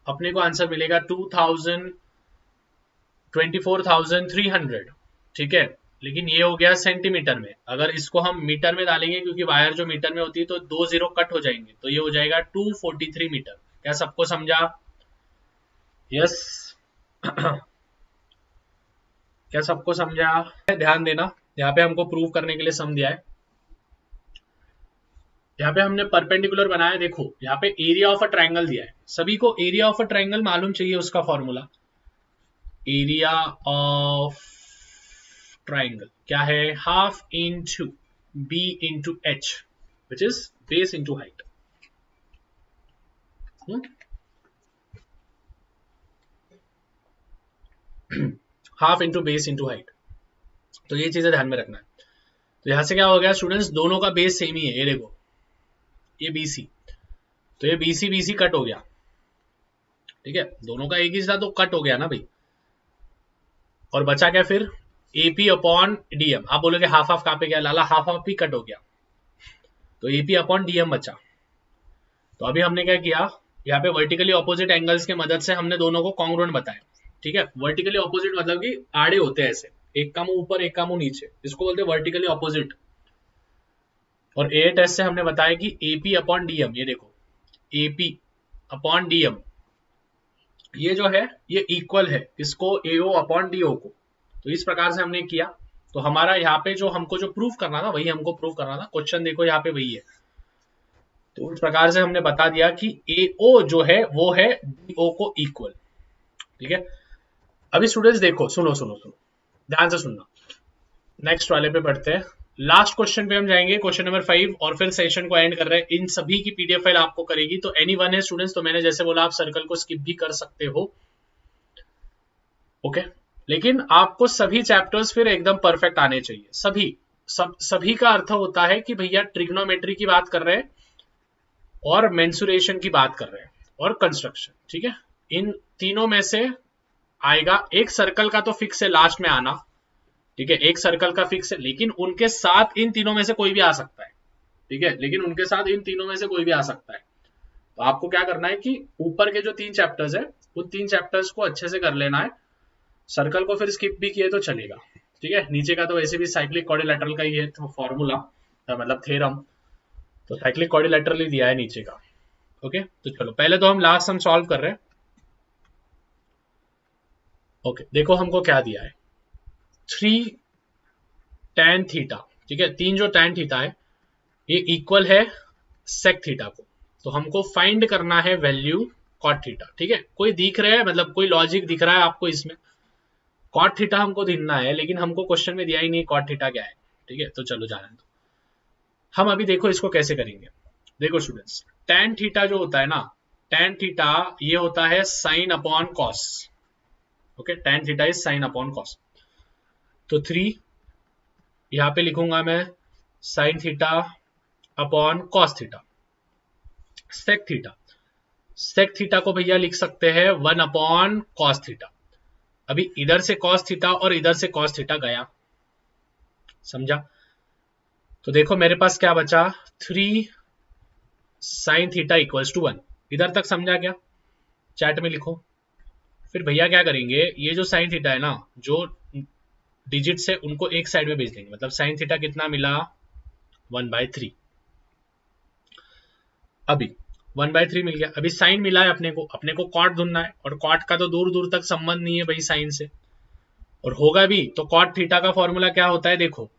अपने को आंसर मिलेगा 24,300। ठीक है, लेकिन ये हो गया सेंटीमीटर में। अगर इसको हम मीटर में डालेंगे, क्योंकि वायर जो मीटर में होती है तो 2 0 कट हो जाएंगे, तो ये हो जाएगा 243 मीटर। क्या सबको समझा, यस क्या सबको समझा? ध्यान देना, यहाँ पे हमको प्रूव करने के लिए सम दिया है। यहाँ पे हमने परपेंडिकुलर बनाया, देखो यहाँ पे एरिया ऑफ अ ट्राइंगल दिया है, सभी को एरिया ऑफ अ ट्राइंगल मालूम चाहिए, उसका फॉर्मूला एरिया ऑफ ट्राइंगल क्या है, half into B into H which is base into height. Half into base into height, तो ये चीजें ध्यान में रखना है। तो यहां से क्या हो गया स्टूडेंट्स, दोनों का बेस सेम ही है, ये देखो ये बीसी, तो ये बीसी बीसी कट हो गया, ठीक है, दोनों का एक ही था तो कट हो गया ना भाई, और बचा क्या फिर, एपी अपॉन डीएम। आप बोलोगे हाफ हाफ कहां पे गया लाला, हाफ हाफ भी कट हो गया, तो एपी अपॉन डीएम बचा। तो अभी हमने क्या किया, यहाँ पे वर्टिकली ऑपोजिट एंगल्स के मदद से हमने दोनों को कॉन्ग्रुएंट बताया, ठीक है। वर्टिकली ऑपोजिट मतलब कि आड़े होते हैं ऐसे, एक का मुंह ऊपर एक का मुंह नीचे, इसको बोलते हैं वर्टिकली ऑपोजिट। और ए टेस्ट से हमने बताया कि एपी अपॉन डीएम, ये देखो एपी अपॉन डीएम ये जो है ये इक्वल है इसको एओ अपॉन डीओ को। तो इस प्रकार से हमने किया, तो हमारा यहाँ पे जो हमको जो प्रूफ करना था वही हमको प्रूफ करना था, क्वेश्चन देखो यहाँ पे वही है। तो इस प्रकार से हमने बता दिया कि एओ जो है वो है डीओ को इक्वल, ठीक है। अभी स्टूडेंट्स देखो, सुनो सुनो सुनो ध्यान से सुनना, नेक्स्ट वाले पे पढ़ते हैं, लास्ट क्वेश्चन पे हम जाएंगे, क्वेश्चन नंबर 5, और फिर सेशन को एंड कर रहे हैं। इन सभी की पीडीएफ फाइल आपको करेगी, तो एनी वन है स्टूडेंट्स, तो मैंने जैसे बोला आप सर्कल को स्किप भी कर सकते हो, ओके। लेकिन आपको सभी चैप्टर्स फिर एकदम परफेक्ट आने चाहिए, सभी का अर्थ होता है कि भैया ट्रिग्नोमेट्री की बात कर रहे हैं और मेंसुरेशन की बात कर रहे हैं और कंस्ट्रक्शन, ठीक है। इन तीनों में से आएगा, एक सर्कल का तो फिक्स है लास्ट में आना, ठीक है, एक सर्कल का फिक्स है, लेकिन उनके साथ इन तीनों में से कोई भी आ सकता है, ठीक है, लेकिन उनके साथ इन तीनों में से कोई भी आ सकता है। तो आपको क्या करना है कि ऊपर के जो 3 चैप्टर्स है उन 3 चैप्टर्स को अच्छे से कर लेना है, सर्कल को फिर स्किप भी किए तो चलेगा, ठीक है। नीचे का तो वैसे भी साइक्लिक क्वाड्रिलेटरल का ही है तो फॉर्मूला, मतलब थ्योरम, तो साइक्लिक क्वाड्रिलेटरल ही दिया है नीचे का, ओके। तो चलो पहले तो हम लास्ट सम सॉल्व कर रहे हैं, ओके। देखो हमको क्या दिया है, 3 tan थीटा, ठीक है, 3 जो tan थीटा है ये इक्वल है sec थीटा को, तो हमको फाइंड करना है वैल्यू cot थीटा, ठीक है। कोई दिख रहा है, मतलब कोई लॉजिक दिख रहा है आपको इसमें, cot थीटा हमको ढूंढना है, लेकिन हमको क्वेश्चन में दिया ही नहीं cot थीटा क्या है, ठीक है। तो चलो जाने दो, हम अभी देखो इसको कैसे करेंगे। देखो स्टूडेंट्स, tan थीटा जो होता है ना, tan थीटा ये होता है sine upon cos, okay, tan theta is sine upon cos. तो 3 यहां पे लिखूंगा मैं sine theta upon cos theta, sec theta, sec theta को भैया लिख सकते हैं 1 अपॉन कॉस थीटा। अभी इधर से कॉस थीटा और इधर से कॉस थीटा गया, समझा। तो देखो मेरे पास क्या बचा, 3 साइन थीटा इक्वल्स टू 1, इधर तक समझा क्या, चैट में लिखो। फिर भैया क्या करेंगे, ये जो साइन थीटा है ना, जो डिजिट्स है उनको एक साइड में भेज देंगे, मतलब साइन थीटा कितना मिला 1/3, अभी 1/3 मिल गया। अभी साइन मिला है अपने को कॉट ढूंढना है, और कॉट का तो दूर दूर तक संबंध नहीं है भाई साइन से, और होगा भी तो कॉट थीटा का फॉर्मूला क्या होता है, देखो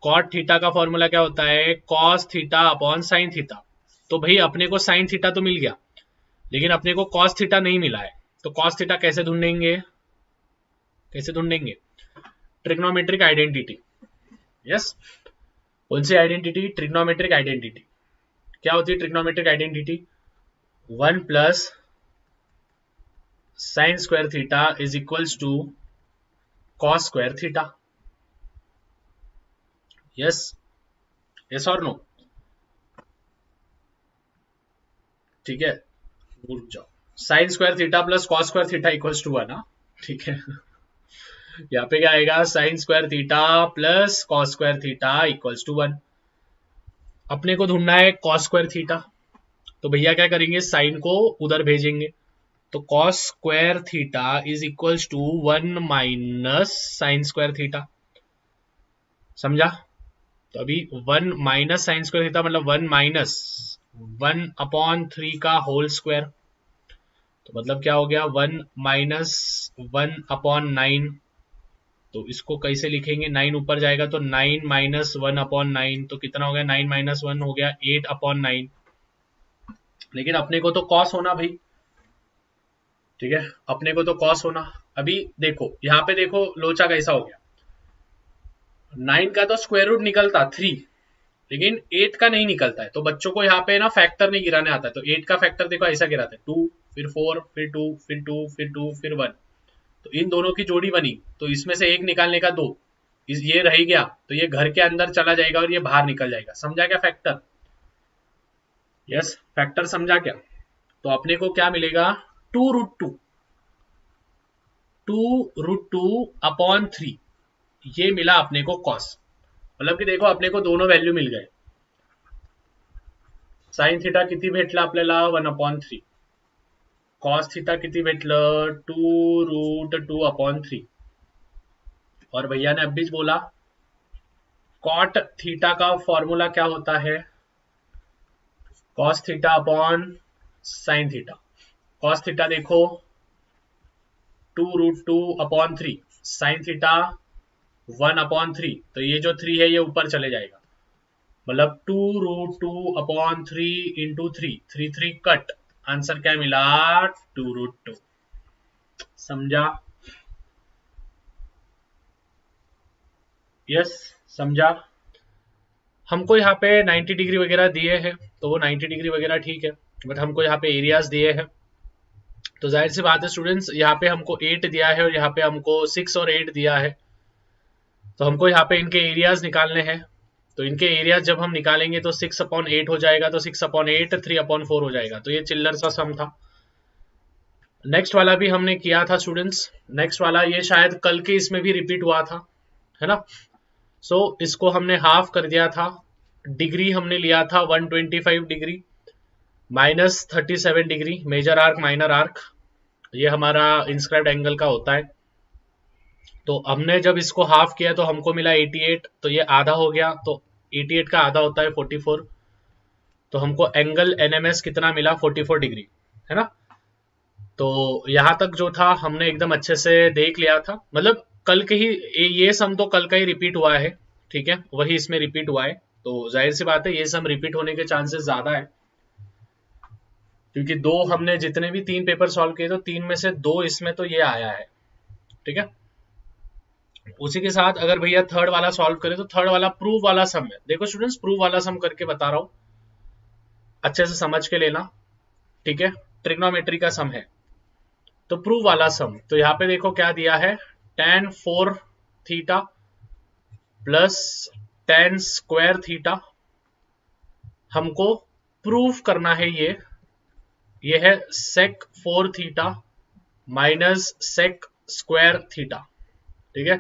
कॉट थीटा का फॉर्मूला क्या होता है, cos theta upon sine theta. तो भाई अपने को साइन थीटा तो मिल गया, लेकिन अपने को कॉस थीटा नहीं मिला है, तो कॉस थीटा कैसे ढूंढेंगे, कैसे ढूंढेंगे, ट्रिग्नोमेट्रिक आइडेंटिटी, यस। कौन सी आइडेंटिटी, ट्रिग्नोमेट्रिक आइडेंटिटी। क्या होती है trigonometric identity, 1 plus sine square theta is equals to cos square theta, yes, yes और नो, ठीक है। रुक जाओ, sine square theta plus cos square theta equals to 1, ठीक है। यहाँ पे क्या आएगा, sine square theta plus cos square theta equals to 1। अपने को ढूंढना है कॉस स्क्वायर थीटा, तो भैया क्या करेंगे, साइन को उधर भेजेंगे, तो cos square theta is equals to 1 minus sine square theta, समझा। तो अभी 1 माइनस साइन स्क्वायर थीटा मतलब 1 माइनस 1/3 का होल स्क्वायर, तो मतलब क्या हो गया 1 माइनस 1/9। तो इसको कैसे लिखेंगे, 9 ऊपर जाएगा तो 9 माइनस 1/9, तो कितना हो गया 9 माइनस 1 हो गया 8/9। लेकिन अपने को तो कॉस होना भाई, ठीक है, अपने को तो कॉस होना। अभी देखो यहाँ पे देखो लोचा कैसा हो गया, 9 का तो स्क्वायर रूट निकलता 3, लेकिन 8 का नहीं निकलता है। तो बच्चों को यहाँ पे ना फैक्टर नहीं गिराने आता है, तो 8 का फैक्टर देखो ऐसा गिराते हैं 2 फिर 4 फिर 2 फिर 2 फिर 2 फिर 1। तो इन दोनों की जोड़ी बनी, तो इसमें से एक निकालने का 2, ये रह गया तो ये घर के अंदर चला जाएगा और ये बाहर निकल जाएगा। समझा क्या फैक्टर? यस, फैक्टर समझा क्या? तो अपने को क्या मिलेगा 2√2, 2√2/3, ये मिला अपने को कॉस। मतलब कि देखो अपने को दोनों वैल्यू मिल गए। साइन थीटा किती भेटला आपल्याला 1/3, कॉस थीटा किती भेटलं 2√2/3। और भैया ने अभी बोला कॉट थीटा का फॉर्मूला क्या होता है, cos theta upon sine theta. Cos theta देखो 2√2/3, साइन थीटा 1/3, तो ये जो 3 है ये ऊपर चले जाएगा, मतलब 2√2/3 इंटू 3, 3 कट, आंसर क्या मिला 2√2। समझा? यस, समझा। हमको यहाँ पे 90 डिग्री वगैरह दिए हैं, तो वो 90 डिग्री वगैरह ठीक है, बट हमको यहाँ पे एरियाज दिए हैं। तो जाहिर सी बात है स्टूडेंट्स, यहाँ पे हमको 8 दिया है और यहाँ पे हमको 6 और 8 दिया है, तो हमको यहाँ पे इनके एरियाज निकालने हैं। तो इनके एरियाज जब हम निकालेंगे तो 6/8 हो जाएगा, तो 6/8 3/4 हो जाएगा, तो ये चिल्लर सा सम था। नेक्स्ट वाला भी हमने किया था स्टूडेंट्स, नेक्स्ट वाला ये शायद कल के इसमें भी रिपीट हुआ था, है ना। सो इसको हमने हाफ कर दिया था, डिग्री हमने लिया था 125 degree minus 37 degree, major arc minor arc, ये हमारा इंस्क्राइब्ड एंगल का होता है। तो हमने जब इसको हाफ किया तो हमको मिला 88, तो ये आधा हो गया, तो 88 का आधा होता है 44, तो हमको एंगल एनएमएस कितना मिला 44 डिग्री, है ना। तो यहां तक जो था हमने एकदम अच्छे से देख लिया था, मतलब कल के ही ये सम तो कल का ही रिपीट हुआ है, ठीक है, वही इसमें रिपीट हुआ है। तो जाहिर सी बात है ये सम रिपीट होने के चांसेस ज्यादा है, क्योंकि दो हमने जितने भी 3 पेपर सॉल्व किए तो 3 में से 2 इसमें तो ये आया है, ठीक है। उसी के साथ अगर भैया थर्ड वाला सॉल्व करें तो थर्ड वाला प्रूव वाला सम है। देखो स्टूडेंट्स, प्रूव वाला सम करके बता रहा हूं, अच्छे से समझ के लेना, ठीक है, ट्रिग्नोमेट्री का सम है। तो प्रूव वाला सम, तो यहाँ पे देखो क्या दिया है, tan 4 theta plus tan square theta, हमको प्रूव करना है ये है sec 4 theta minus sec square theta, ठीक है,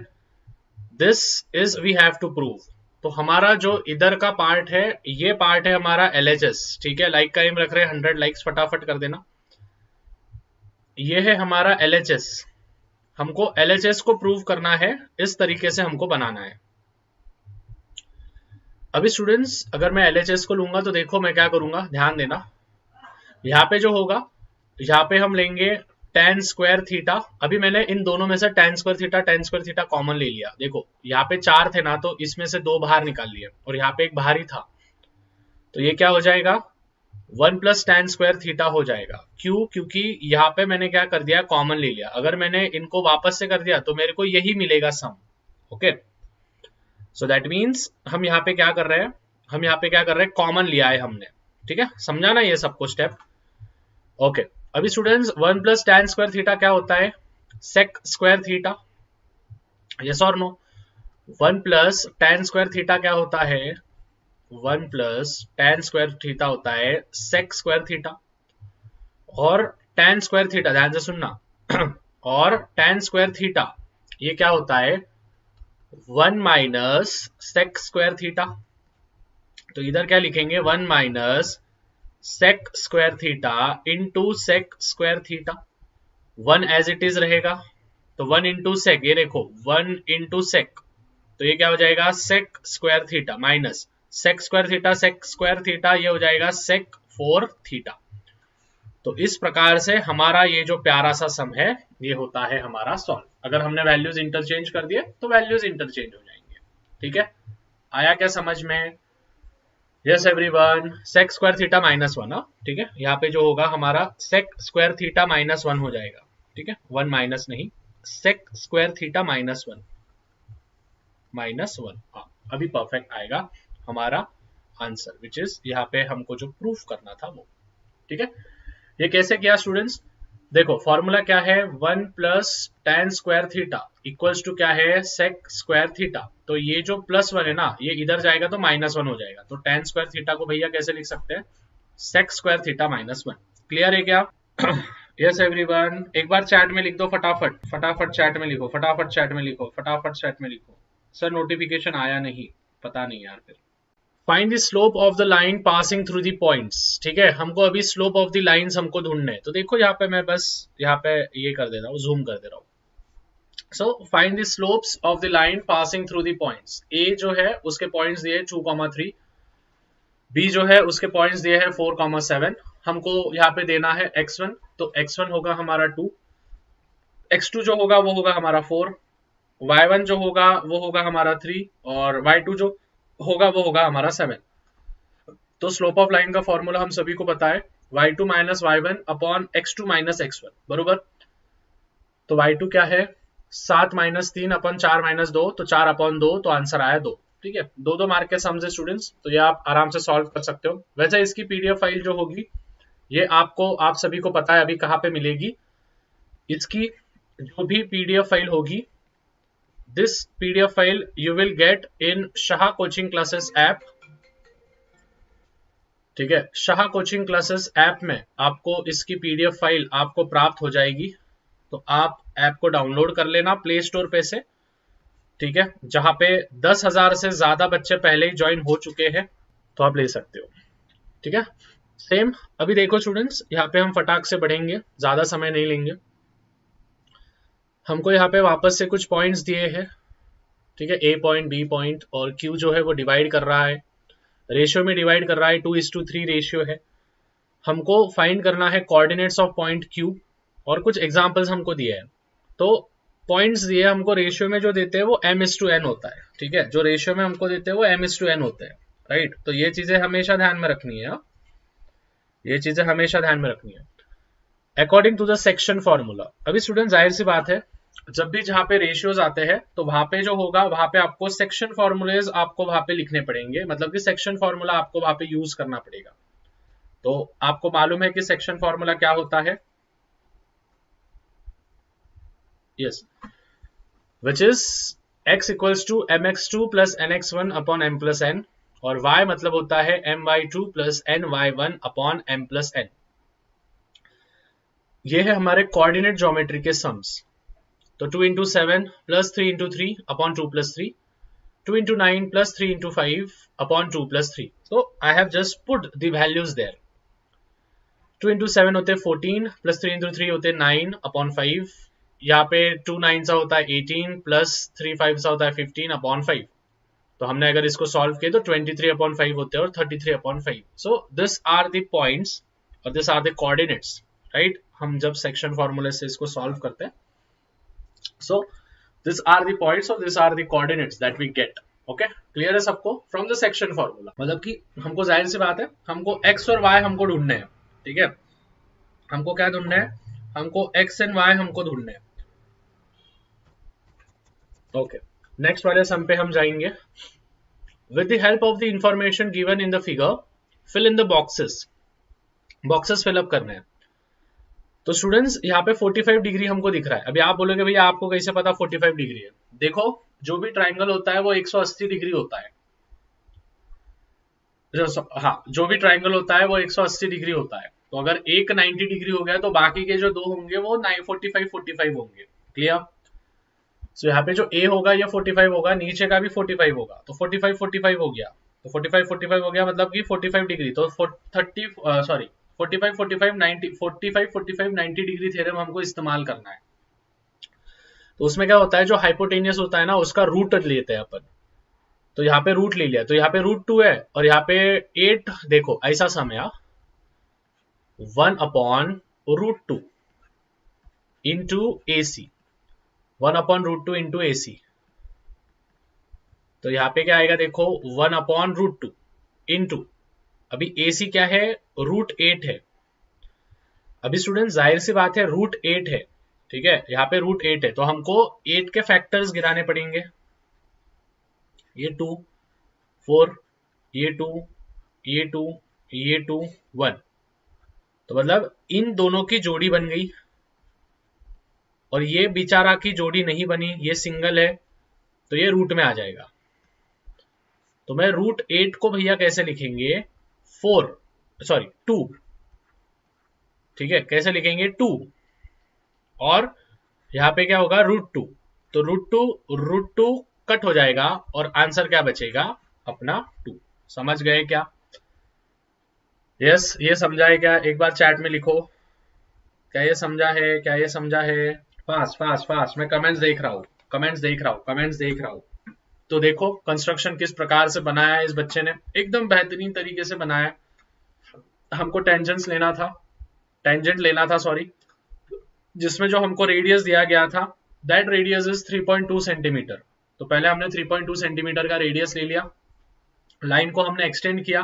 this is we have to prove. तो हमारा जो इधर का पार्ट है, ये पार्ट है हमारा LHS, ठीक है, लाइक का एम रख रहे हैं 100 लाइक्स फटाफट कर देना। ये है हमारा LHS, हमको LHS को प्रूव करना है, इस तरीके से हमको बनाना है। अभी स्टूडेंट्स अगर मैं LHS को लूंगा तो देखो मैं क्या करूंगा, ध्यान देना, यहाँ पे जो होगा, यहाँ पे हम लेंगे tan स्क्वायर थीटा। अभी मैंने इन दोनों में से tan स्क्वायर थीटा कॉमन ले लिया। देखो यहाँ पे 4 थे ना, तो इसमें से 2 बाहर निकाल लिए और यहाँ पे एक बाहर ही था, तो ये क्या हो जाएगा 1 प्लस tan स्क्वायर थीटा हो जाएगा। क्यों? क्योंकि यहाँ पे मैंने क्या कर दिया, कॉमन ले लिया। अगर मैंने इनको वापस से कर दिया तो मेरे को यही मिलेगा सम, ओके। सो दैट मीन्स हम यहाँ पे क्या कर रहे हैं, हम यहाँ पे क्या कर रहे हैं, कॉमन लिया है हमने, ठीक है, समझा ना ये सबको स्टेप, ओके। अभी students 1 plus tan square theta क्या होता है, sec स्क्वायर थीटा, यस और no. 1 plus tan square theta क्या होता है, 1 प्लस tan स्क्वायर थीटा होता है sec स्क्वायर थीटा, और tan स्क्वायर थीटा ध्यान से सुनना और tan स्क्वायर थीटा ये क्या होता है 1 माइनस sec स्क्वायर थीटा। तो इधर क्या लिखेंगे 1 minus sec square theta into sec square theta, 1 as it is रहेगा, तो 1 इंटू सेक, ये देखो 1 इंटू सेक, तो ये क्या हो जाएगा sec square theta minus sec square theta, sec square theta ये हो जाएगा sec 4 थीटा। तो इस प्रकार से हमारा ये जो प्यारा सा सम है ये होता है हमारा सॉल्व। अगर हमने वैल्यूज इंटरचेंज कर दिए तो वैल्यूज इंटरचेंज हो जाएंगे। ठीक है, आया क्या समझ में? Yes everyone, sec square theta minus one. ठीक है, यहाँ पे जो होगा हमारा sec square theta minus one हो जाएगा। ठीक है, वन माइनस नहीं, sec square theta minus one, हाँ अभी परफेक्ट आएगा हमारा आंसर, विच इज यहाँ पे हमको जो प्रूफ करना था वो। ठीक है, ये कैसे किया स्टूडेंट्स? देखो फॉर्मूला क्या है, one plus tan square theta equals to क्या है, सेक स्क्वायर थीटा। तो ये जो प्लस वन है ना, ये इधर जाएगा तो माइनस वन हो जाएगा। तो टेन स्क्वायर थीटा को भैया कैसे लिख सकते हैं, sec square theta minus one. Clear है क्या? यस एवरीवन, एक बार चैट में लिख दो फटाफट, फटाफट चैट में लिखो, फटाफट चैट में लिखो, फटाफट चैट में लिखो। सर नोटिफिकेशन आया नहीं, पता नहीं यार फिर। Find the slope of the line passing through the points. ठीक है, हमको अभी स्लोप ऑफ द लाइंस हमको ढूंढने हैं। तो देखो यहाँ पे मैं बस यहाँ पे ये कर दे रहा हूँ, जूम कर दे रहा हूँ। So find the slopes of the line passing through the points. A जो है उसके पॉइंट्स दिए 2,3, बी जो है उसके पॉइंट्स दिए हैं 4,7। हमको यहाँ पे देना है x1, तो x1 होगा हमारा 2, x2 जो होगा वो होगा हमारा 4, y1 जो होगा वो होगा हमारा 3, और y2 जो होगा वो होगा हमारा 7। तो स्लोप ऑफ लाइन का फॉर्मूला हम सभी को पता है, y2 minus y1 upon x2 minus x1, बरोबर। तो y2 क्या है, 7 माइनस 3 अपन 4 माइनस 2, तो 4 अपॉन 2, तो आंसर आया 2। ठीक है, 2 मार्क के सम्स है स्टूडेंट्स, तो ये आप आराम से सॉल्व कर सकते हो। वैसे इसकी पीडीएफ फाइल जो होगी ये आपको, आप सभी को पता है अभी कहाँ पे मिलेगी। इसकी जो भी पीडीएफ फाइल होगी, this PDF file you will get in Shah coaching classes app. ठीक है, शाह कोचिंग क्लासेस ऐप में आपको इसकी पीडीएफ फाइल आपको प्राप्त हो जाएगी। तो आप ऐप को डाउनलोड कर लेना प्ले स्टोर पे से। ठीक है, जहां पे 10,000 से ज्यादा बच्चे पहले ही ज्वाइन हो चुके हैं, तो आप ले सकते हो। ठीक है, सेम अभी देखो स्टूडेंट्स, यहाँ पे हम फटाक से बढ़ेंगे, ज्यादा समय नहीं लेंगे। हमको यहाँ पे वापस से कुछ पॉइंट्स दिए हैं। ठीक है, ए पॉइंट, बी पॉइंट, और क्यू जो है वो डिवाइड कर रहा है, रेशियो में डिवाइड कर रहा है, 2:3 रेशियो है। हमको फाइंड करना है कोऑर्डिनेट्स ऑफ पॉइंट क्यू, और कुछ एग्जांपल्स हमको दिए हैं। तो पॉइंट्स दिए हमको, रेशियो में जो देते हैं वो m/n होता है। ठीक है, जो रेशियो में हमको देते हैं वो m/n होते हैं, राइट। तो ये चीजें हमेशा ध्यान में रखनी है, ये चीजें हमेशा ध्यान में रखनी है। According to the section formula, अभी स्टूडेंट जाहिर सी बात है, जब भी जहां पे रेशियोज आते हैं तो वहां पे जो होगा वहां पे आपको सेक्शन फॉर्मूलेज आपको वहां पे लिखने पड़ेंगे, मतलब कि सेक्शन फॉर्मूला आपको वहां पे यूज करना पड़ेगा। तो आपको मालूम है कि सेक्शन फॉर्मूला क्या होता है? Yes, which is x equals to mx2 plus nx1 upon m plus n, और y मतलब होता है my2 plus ny1 upon m plus n। ये है हमारे कोऑर्डिनेट ज्योमेट्री के सम्स। तो 2 into 7 plus 3 into 3 upon 2 plus 3, 2 into 9 plus 3 into 5 upon 2 plus 3। So I have just put the values there. 2 into 7 होते 14 प्लस 3 इंटू 3 होते 9 upon 5। यहाँ पे 2 9 सा होता है 18 प्लस 3 5 सा होता है 15 अपॉन 5। तो हमने अगर इसको सॉल्व किया तो 23 अपॉन 5 होते हैं और 33 upon 5। So this are the points और this are the coordinates, right. हम जब सेक्शन फॉर्मूले से इसको सॉल्व करते हैं, so these are the points or these are the coordinates that we get. Okay, clear है सबको from the section formula? मतलब कि हमको जाहिर सी बात है, हमको x और y हमको ढूंढने हैं। ठीक है, हमको क्या ढूंढना है, हमको x एंड y हमको ढूंढने हैं। ओके, नेक्स्ट वाले सम पे हम जाएंगे। With the help of the information given in the figure, fill in the boxes. Boxes fill up करने हैं। तो स्टूडेंट्स यहाँ पे 45 डिग्री हमको दिख रहा है। अभी आप बोलोगे भैया आपको कैसे पता 45 डिग्री है? देखो, जो भी ट्राइंगल होता है वो 180 डिग्री होता है। हाँ, जो भी ट्राइंगल होता है वो 180 डिग्री होता है। तो अगर एक 90 डिग्री हो गया तो बाकी के जो दो होंगे वो 45 होंगे। क्लियर? सो यहाँ पे जो ए होगा ये 45 होगा, नीचे का भी 45 होगा, तो 45 हो गया। तो 45 हो गया मतलब कि 45 डिग्री। तो 90 डिग्री थ्योरम हमको इस्तेमाल करना है। तो उसमें क्या होता है, जो हाइपोटेनियस होता है ना उसका रूट लेते हैं अपन। तो यहाँ पे रूट ले लिया, तो यहाँ पे √2 है और यहाँ पे 8। देखो ऐसा सम है, 1/√2 इंटू AC, 1/√2 इंटू AC। तो यहाँ पे क्या आएगा देखो, 1/√2 इंटू, अभी AC क्या है, √8 है। अभी स्टूडेंट जाहिर सी बात है √8 है, ठीक है, यहाँ पे √8 है, तो हमको 8 के फैक्टर्स गिराने पड़ेंगे। ये 2, 4, ये 2, ये 2, ये 2, 1। तो मतलब इन दोनों की जोड़ी बन गई, और ये बेचारा की जोड़ी नहीं बनी, ये सिंगल है, तो ये रूट में आ जाएगा। तो मैं √8 को भैया कैसे लिखेंगे, 2, ठीक है, कैसे लिखेंगे 2, और यहाँ पे क्या होगा √2, तो √2 कट हो जाएगा, और आंसर क्या बचेगा अपना 2। समझ गए क्या? यस, ये समझा है क्या? एक बार चैट में लिखो, क्या ये समझा है, क्या ये समझा है? फास्ट फास्ट फास्ट, मैं कमेंट्स देख रहा हूँ, कमेंट्स देख रहा हूँ। तो देखो कंस्ट्रक्शन किस प्रकार से बनाया है इस बच्चे ने, एकदम बेहतरीन तरीके से बनाया। हमको टेंजेंट लेना था सॉरी, जिसमें जो हमको रेडियस दिया गया था, दैट रेडियस इज 3.2 सेंटीमीटर। तो पहले हमने 3.2 सेंटीमीटर का रेडियस ले लिया, लाइन को हमने एक्सटेंड किया,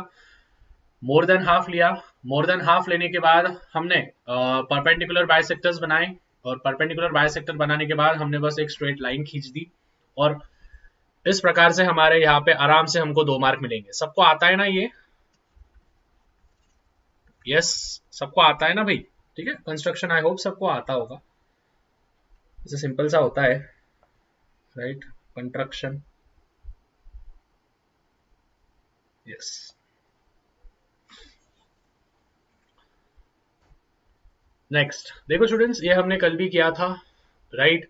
मोर देन हाफ लिया, मोर देन हाफ लेने के बाद हमने परपेंडिकुलर बाइसेक्टर्स बनाए, और परपेंडिकुलर बाइसेक्टर बनाने के बाद हमने बस एक स्ट्रेट लाइन खींच दी, और इस प्रकार से हमारे यहाँ पे आराम से हमको 2 मार्क मिलेंगे। सबको आता है ना ये? यस, सबको आता है ना भाई? ठीक है, कंस्ट्रक्शन आई होप सबको आता होगा, इसे सिंपल सा होता है, राइट, कंस्ट्रक्शन। यस, नेक्स्ट देखो स्टूडेंट्स, ये हमने कल भी किया था, राइट।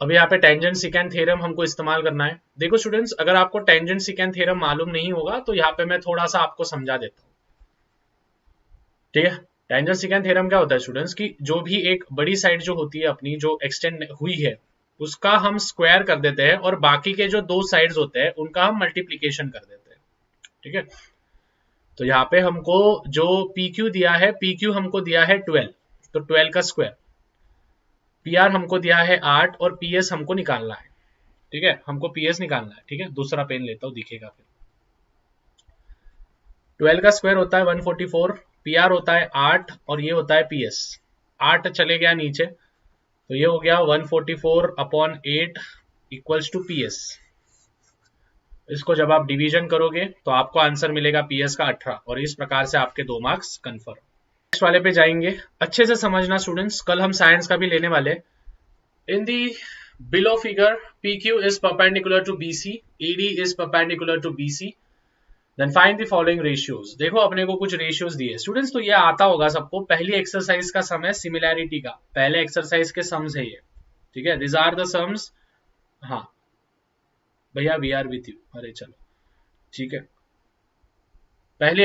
अब यहाँ पे टेंजेंट सिकेंट थ्योरम हमको इस्तेमाल करना है। देखो स्टूडेंट्स, अगर आपको टेंजेंट सिकेंट थ्योरम मालूम नहीं होगा तो यहाँ पे मैं थोड़ा सा आपको समझा देता हूँ, ठीक है। टेंजेंट सिकेंट थ्योरम क्या होता है स्टूडेंट्स, की जो भी एक बड़ी साइड जो होती है अपनी, जो एक्सटेंड हुई है, उसका हम स्क्वायर कर देते हैं, और बाकी के जो 2 साइड्स होते हैं उनका हम मल्टीप्लीकेशन कर देते हैं, ठीक है। तो यहाँ पे हमको जो PQ दिया है, PQ हमको दिया है 12, तो 12 का स्क्वायर, PR हमको दिया है 8, और PS हमको निकालना है, ठीक है, हमको PS निकालना है, ठीक है। दूसरा पेन लेता हूं, दिखेगा फिर। 12 का स्क्वायर होता है 144, PR होता है 8, और ये होता है PS। 8 चले गया नीचे, तो ये हो गया 144/8 इक्वल्स टू PS। इसको जब आप डिवीजन करोगे तो आपको आंसर मिलेगा PS का 18, और इस प्रकार से आपके 2 मार्क्स कन्फर्म। नेक्स्ट वाले पे जाएंगे, अच्छे से समझना स्टूडेंट्स, कल हम साइंस का भी लेने वाले। In the below figure, PQ is perpendicular to BC, AD is perpendicular to BC, then find the following ratios। देखो अपने को कुछ रेशियोज दिए स्टूडेंट्स, तो ये आता होगा सबको, पहली एक्सरसाइज का सम है सिमिलैरिटी का, पहले एक्सरसाइज के सम्स है ये, ठीक है, दिस आर द सम्स। हाँ भैया, वी आर विथ यू, अरे चलो ठीक है, पहली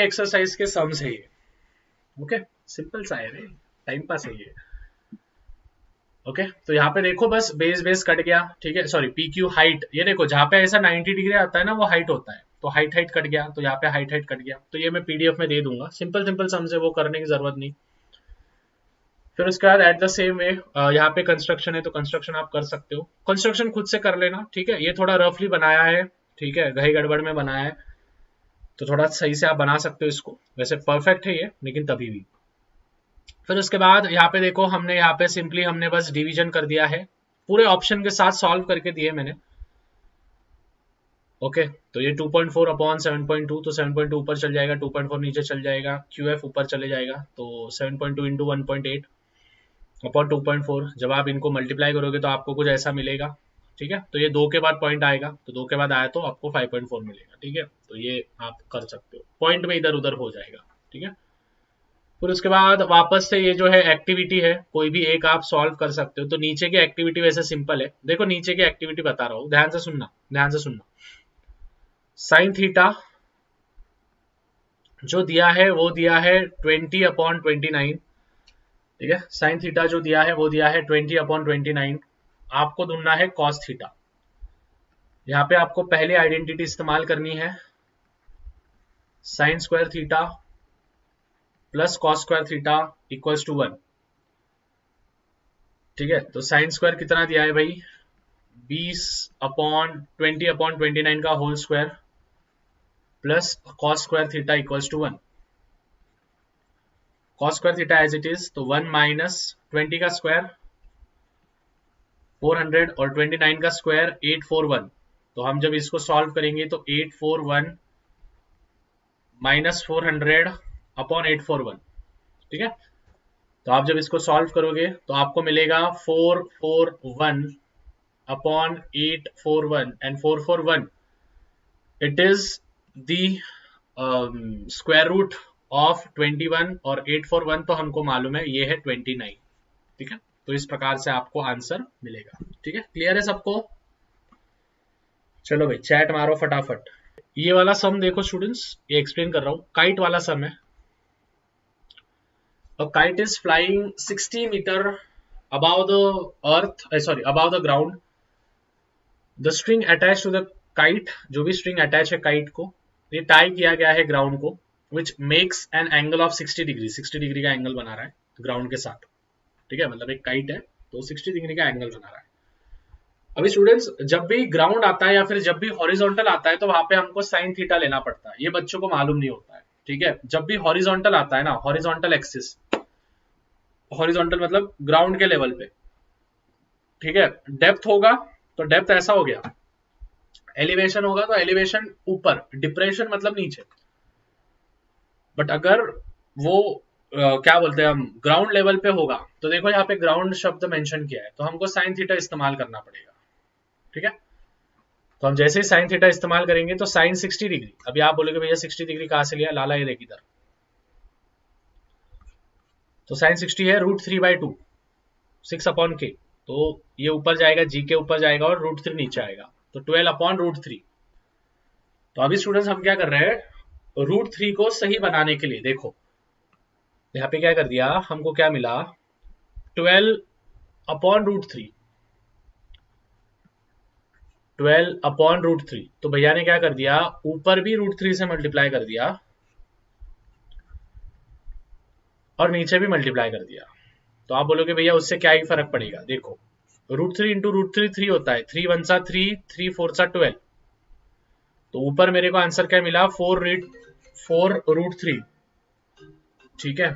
एक्सरसाइज के सम्स है ये, ओके, सिंपल सा है रे, टाइम पास है ये, ओके। तो यहाँ पे देखो बस बेस कट गया, ठीक है, सॉरी PQ हाइट, ये देखो जहाँ पे ऐसा 90 डिग्री आता है ना, वो हाइट होता है, तो हाइट कट गया, तो यहाँ पे हाइट कट गया, तो ये मैं PDF में दे दूंगा, सिंपल सम्स है, वो करने की जरूरत नहीं। फिर उसके बाद एट द सेम वे यहाँ पे कंस्ट्रक्शन है, तो कंस्ट्रक्शन आप कर सकते हो, कंस्ट्रक्शन खुद से कर लेना, ठीक है, ये थोड़ा रफली बनाया है, ठीक है, गही गड़बड़ में बनाया है, तो थोड़ा सही से आप बना सकते हो इसको, वैसे परफेक्ट है ये, लेकिन तभी भी। फिर उसके बाद यहाँ पे देखो, हमने यहाँ पे सिंपली हमने बस डिवीजन कर दिया है, पूरे ऑप्शन के साथ सॉल्व करके दिए मैंने, ओके। तो ये 2.4/7.2, तो 7.2 ऊपर चल जाएगा, 2.4 नीचे चल जाएगा, QF ऊपर चले जाएगा, तो 7.2 इंटू 1.8 अपॉन 2.4, जब आप इनको मल्टीप्लाई करोगे तो आपको कुछ ऐसा मिलेगा, ठीक है। तो ये 2 के बाद पॉइंट आएगा, तो 2 के बाद आया तो आपको 5.4 मिलेगा, ठीक है। तो ये आप कर सकते हो, पॉइंट में इधर उधर हो जाएगा, ठीक है। फिर उसके बाद वापस से ये जो है एक्टिविटी है, कोई भी एक आप सॉल्व कर सकते हो। तो नीचे की एक्टिविटी वैसे सिंपल है, देखो नीचे की एक्टिविटी बता रहा हूँ, ध्यान से सुनना। साइन थीटा जो दिया है वो दिया है 20/29, ठीक है, साइन थीटा जो दिया है वो दिया है 20/29। आपको ढूंढना है कॉस थीटा। यहाँ पे आपको पहले आइडेंटिटी इस्तेमाल करनी है, sine square theta plus cos square theta equals to 1। ठीक है, तो साइन स्क्वायर कितना दिया है भाई, 20/29 का whole square plus cos square theta equals to 1। Cos square theta as it is, तो 1 माइनस 20 का स्क्वायर 400 और 29 का स्क्वायर 841। तो हम जब इसको सॉल्व करेंगे तो 841 माइनस 400 अपॉन 841। ठीक है, तो आप जब इसको सॉल्व करोगे तो आपको मिलेगा 441 upon 841 and 441 it is the square root of 21 और 841 तो हमको मालूम है ये है 29। ठीक है, तो इस प्रकार से आपको आंसर मिलेगा। ठीक है, क्लियर है सबको? चलो भाई चैट मारो फटाफट। ये वाला सम देखो स्टूडेंट्स, ये एक्सप्लेन कर रहा हूं, काइट वाला सम है। A kite is flying 60 meter above the earth, above the ground. The string attached to the kite, जो भी string attach है kite को, ये tie किया गया है ground को, which makes an angle of 60 degree। 60 degree का एंगल बना रहा है ground के साथ। ठीक है, मतलब एक kite है तो 60 डिग्री का एंगल बना रहा है। अभी स्टूडेंट्स जब भी ग्राउंड आता है या फिर जब भी हॉरिजॉन्टल आता है तो वहां पे हमको साइन थीटा लेना पड़ता है, ये बच्चों को मालूम नहीं होता है। ठीक है, जब भी हॉरिजॉन्टल आता है ना, हॉरिजॉन्टल एक्सिस, हॉरिजॉन्टल मतलब ग्राउंड के लेवल पे। ठीक है, डेप्थ होगा तो डेप्थ ऐसा हो गया, एलिवेशन होगा तो एलिवेशन ऊपर, डिप्रेशन मतलब नीचे। बट अगर वो क्या बोलते हैं हम, ग्राउंड लेवल पे होगा तो देखो यहाँ पे ग्राउंड शब्द मेंशन किया है तो हमको साइन थीटा इस्तेमाल करना पड़ेगा। ठीक है, तो हम जैसे ही साइन थीटा इस्तेमाल करेंगे तो साइन 60 डिग्री, अभी आप बोलोगे भैया 60 डिग्री कहां से लिया, लाला ये देख इधर, तो साइन 60 है √3/2 6/k, तो ये ऊपर जाएगा, जी के ऊपर जाएगा और √3 नीचे आएगा, तो 12/√3। तो अभी स्टूडेंट्स हम क्या कर रहे हैं, √3 को सही बनाने के लिए देखो यहाँ पे क्या कर दिया, हमको क्या मिला 12/√3, 12/√3। तो भैया ने क्या कर दिया, ऊपर भी √3 से मल्टीप्लाई कर दिया और नीचे भी मल्टीप्लाई कर दिया। तो आप बोलोगे भैया उससे क्या ही फर्क पड़ेगा, देखो √3 इंटू √3 3 होता है, 3 1 3, 3 4 12। तो ऊपर मेरे को आंसर क्या मिला, 4√3। ठीक है,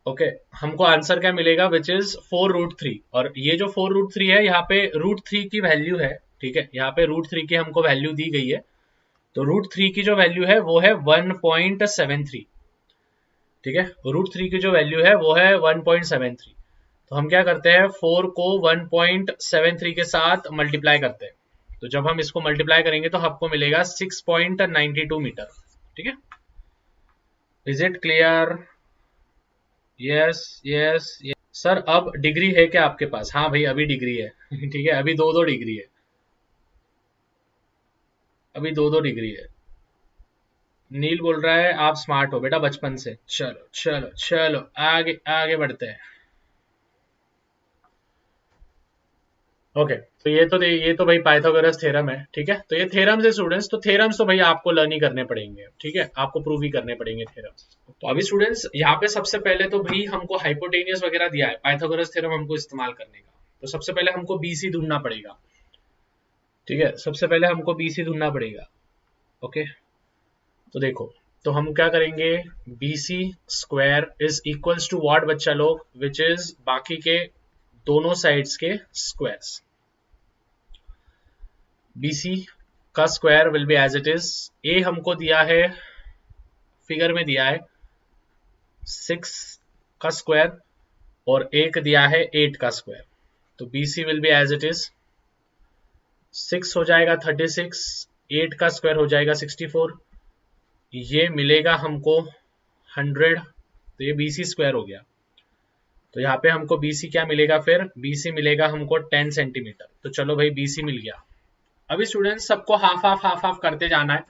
ओके हमको आंसर क्या मिलेगा, विच इज 4√3। और ये जो 4√3 है यहाँ पे √3 की वैल्यू है। ठीक है, यहाँ पे √3 की हमको वैल्यू दी गई है, तो √3 की जो वैल्यू है वो है 1.73। ठीक है, √3 की जो वैल्यू है वो है 1.73। तो हम क्या करते हैं, 4 को 1.73 के साथ मल्टीप्लाई करते हैं, तो जब हम इसको मल्टीप्लाई करेंगे तो आपको मिलेगा 6.92 मीटर। ठीक है, is it clear? Yes yes sir. अब डिग्री है क्या आपके पास? हाँ भाई अभी डिग्री है। ठीक है, अभी 2-2 डिग्री है, अभी 2-2 डिग्री है। नील बोल रहा है आप स्मार्ट हो बेटा बचपन से। चलो चलो चलो आगे आगे बढ़ते हैं। ओके तो ये तो भाई पाइथागोरस थ्योरम है। ठीक है, तो ये थ्योरम्स है स्टूडेंट्स, तो थ्योरम्स तो भाई आपको लर्न ही करने पड़ेंगे। ठीक है, आपको प्रूव ही करने पड़ेंगे थ्योरम्स। तो अभी स्टूडेंट्स यहाँ पे सबसे पहले तो भाई हमको हाइपोटेनियस वगैरह दिया है, पाइथागोरस थ्योरम हमको इस्तेमाल करने का। तो सबसे पहले हमको बीसी ढूंढना पड़ेगा। ठीक है, सबसे पहले हमको बीसी ढूंढना पड़ेगा। ओके तो देखो, तो हम क्या करेंगे, BC square is equals to what बच्चा लोग, विच इज बाकी के दोनों साइड्स के स्क्वायर्स। BC का square will be as it is, ए हमको दिया है, फिगर में दिया है 6 का स्क्वायर और एक दिया है 8 का स्क्वायर। तो BC will be as it is, 6 हो जाएगा 36, 8 का स्क्वायर हो जाएगा 64, ये मिलेगा हमको 100, तो ये BC स्क्वायर हो गया। तो यहाँ पे हमको BC क्या मिलेगा, फिर BC मिलेगा हमको 10 सेंटीमीटर। तो चलो भाई BC मिल गया। अभी स्टूडेंट्स सबको हाफ हाफ हाफ हाफ करते जाना है।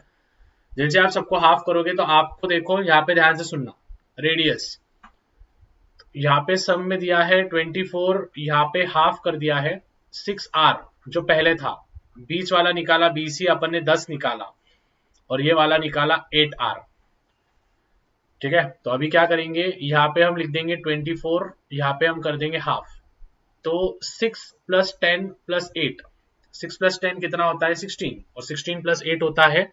जैसे आप सबको हाफ करोगे तो आपको देखो यहाँ पे ध्यान से सुनना, रेडियस यहाँ पे सम में दिया है 24, यहाँ पे हाफ कर दिया है 6R जो पहले था, बीच वाला निकाला BC अपन ने 10 निकाला, और ये वाला निकाला 8R। ठीक है, तो अभी क्या करेंगे, यहाँ पे हम लिख देंगे 24, यहाँ पे हम कर देंगे हाफ, तो 6 + 10 + 8, 6 + 10 कितना होता है 16, और 16 + 8 होता है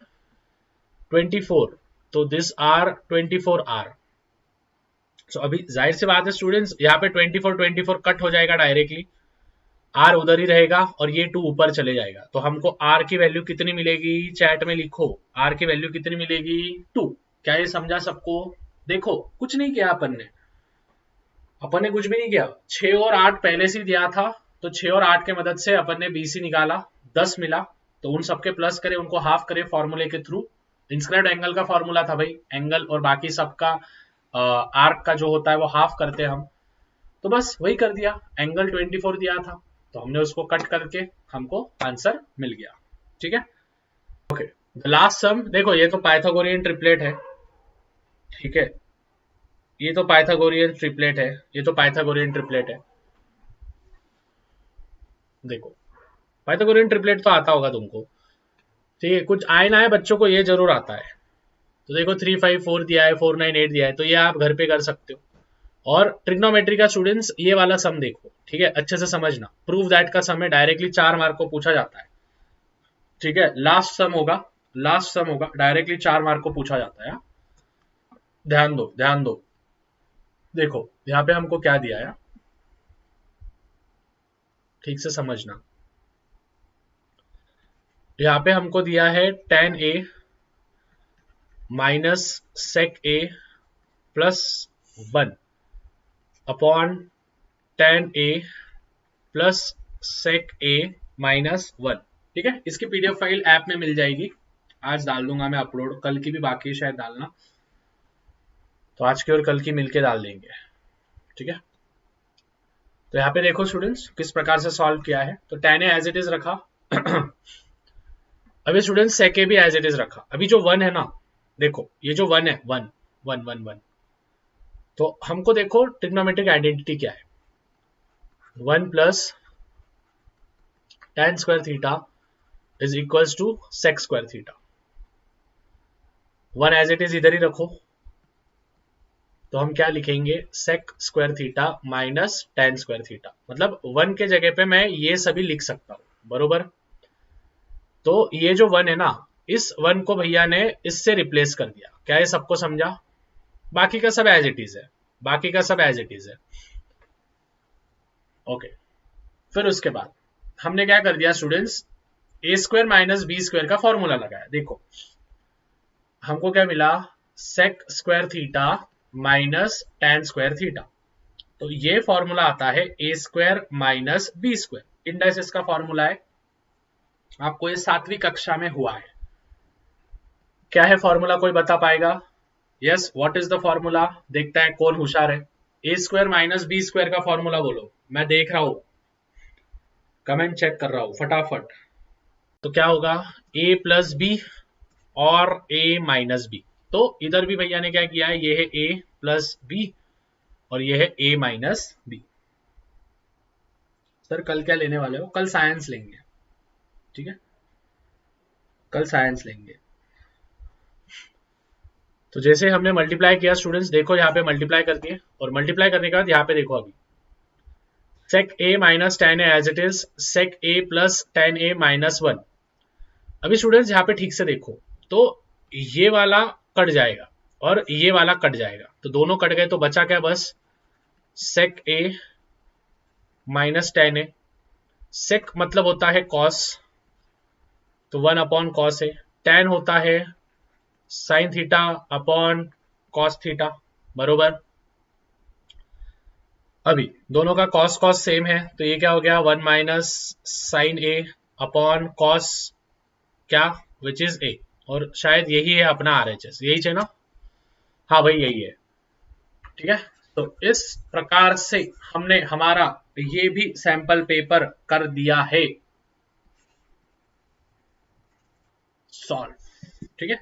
24, तो दिस आर 24R। सो अभी जाहिर सी बात है स्टूडेंट्स, यहाँ पे 24 कट हो जाएगा डायरेक्टली, आर उधर ही रहेगा और ये 2 ऊपर चले जाएगा, तो हमको आर की वैल्यू कितनी मिलेगी, चैट में लिखो, आर की वैल्यू कितनी मिलेगी 2। क्या ये समझा सबको? देखो कुछ नहीं किया अपन ने कुछ भी नहीं किया, 6 और 8 पहले से दिया था, तो 6 और 8 के मदद से अपन ने बीसी निकाला, 10 मिला, तो उन सबके प्लस करे, उनको हाफ करे फॉर्मूले के थ्रू। इंस्क्राइब्ड एंगल का फॉर्मूला था भाई, एंगल और बाकी सबका आर्क का जो होता है वो हाफ करते हैं हम, तो बस वही कर दिया, एंगल 24 दिया था तो हमने उसको कट करके हमको आंसर मिल गया। ठीक है, ओके। द लास्ट सम, देखो ये तो पाइथागोरियन ट्रिपलेट है, ठीक है, ये तो पाइथागोरियन ट्रिपलेट है, ये तो पाइथागोरियन ट्रिपलेट है। देखो पाइथागोरियन ट्रिपलेट तो आता होगा तुमको, ठीक है, कुछ आए ना आए बच्चों को ये जरूर आता है। तो देखो 3, 5, 4 दिया है, 4, 9, 8 दिया है, तो ये आप घर पे कर सकते हो। और ट्रिग्नोमेट्री का स्टूडेंट्स ये वाला सम देखो, ठीक है, अच्छे से समझना, प्रूव दैट का सम है, डायरेक्टली 4 मार्क को पूछा जाता है। ठीक है, लास्ट सम होगा, डायरेक्टली 4 मार्क को पूछा जाता है। ध्यान दो, ध्यान दो, देखो यहाँ पे हमको क्या दिया है, ठीक से समझना। यहाँ पे हमको दिया है tan A minus sec A plus 1 upon tan A plus sec A minus 1। ठीक है, इसकी पीडीएफ फाइल ऐप में मिल जाएगी, आज डाल दूंगा मैं अपलोड, कल की भी बाकी है शायद डालना, तो आज की और कल की मिलके डाल देंगे। ठीक है, तो यहाँ पे देखो स्टूडेंट्स किस प्रकार से सॉल्व किया है, तो tan A as it is रखा अभी स्टूडेंट्स sec A भी एज इट इज रखा। अभी जो 1 है ना, देखो ये जो 1 है, 1 1 1 1, तो हमको देखो ट्रिग्नोमेट्रिक आइडेंटिटी क्या है, 1 plus tan square theta is equals to sec square theta. 1 as it is इधर ही रखो, तो हम क्या लिखेंगे sec square theta minus tan square theta, मतलब 1 के जगह पे मैं ये सभी लिख सकता हूं, बरोबर। तो ये जो 1 है ना, इस 1 को भैया ने इससे रिप्लेस कर दिया, क्या ये सबको समझा? बाकी का सब एज इट इज है, बाकी का सब एज इट इज है। ओके, फिर उसके बाद हमने क्या कर दिया students, A square minus B square का फॉर्मूला लगाया। देखो हमको क्या मिला, sec square theta minus tan square theta, तो ये फॉर्मूला आता है A square minus B square, indices का फॉर्मूला है, आपको ये 7वीं कक्षा में हुआ है। क्या है फॉर्मूला, कोई बता पाएगा? Yes, what is the formula, देखता है कौन होशियार है। A square minus B square का फॉर्मूला बोलो, मैं देख रहा हूं, कमेंट चेक कर रहा हूं फटाफट। तो क्या होगा, ए प्लस बी और ए माइनस बी, तो इधर भी भैया ने क्या किया है, ये है ए प्लस बी और ये है ए माइनस बी। सर कल क्या लेने वाले हो? कल साइंस लेंगे, ठीक है, कल साइंस लेंगे। तो जैसे हमने मल्टीप्लाई किया स्टूडेंट्स, देखो यहाँ पे मल्टीप्लाई कर दिए, और मल्टीप्लाई करने के बाद यहाँ पे देखो अभी sec A minus tan A as it is sec A plus tan A minus 1। अभी स्टूडेंट्स यहाँ पे ठीक से देखो, तो ये वाला कट जाएगा और ये वाला कट जाएगा, तो दोनों कट गए, तो बचा क्या बस sec A minus tan A। sec मतलब होता है cos, तो 1 अपॉन cos A, tan होता है sign theta upon cos theta, बरोबर। अभी दोनों का कॉस कॉस सेम है, तो ये क्या हो गया, 1 माइनस साइन ए अपॉन कॉस क्या, विच इज ए, और शायद यही है अपना आरएचएस, यही है ना, हाँ भाई यही है। ठीक है, तो इस प्रकार से हमने हमारा ये भी सैंपल पेपर कर दिया है सॉल्व। ठीक है,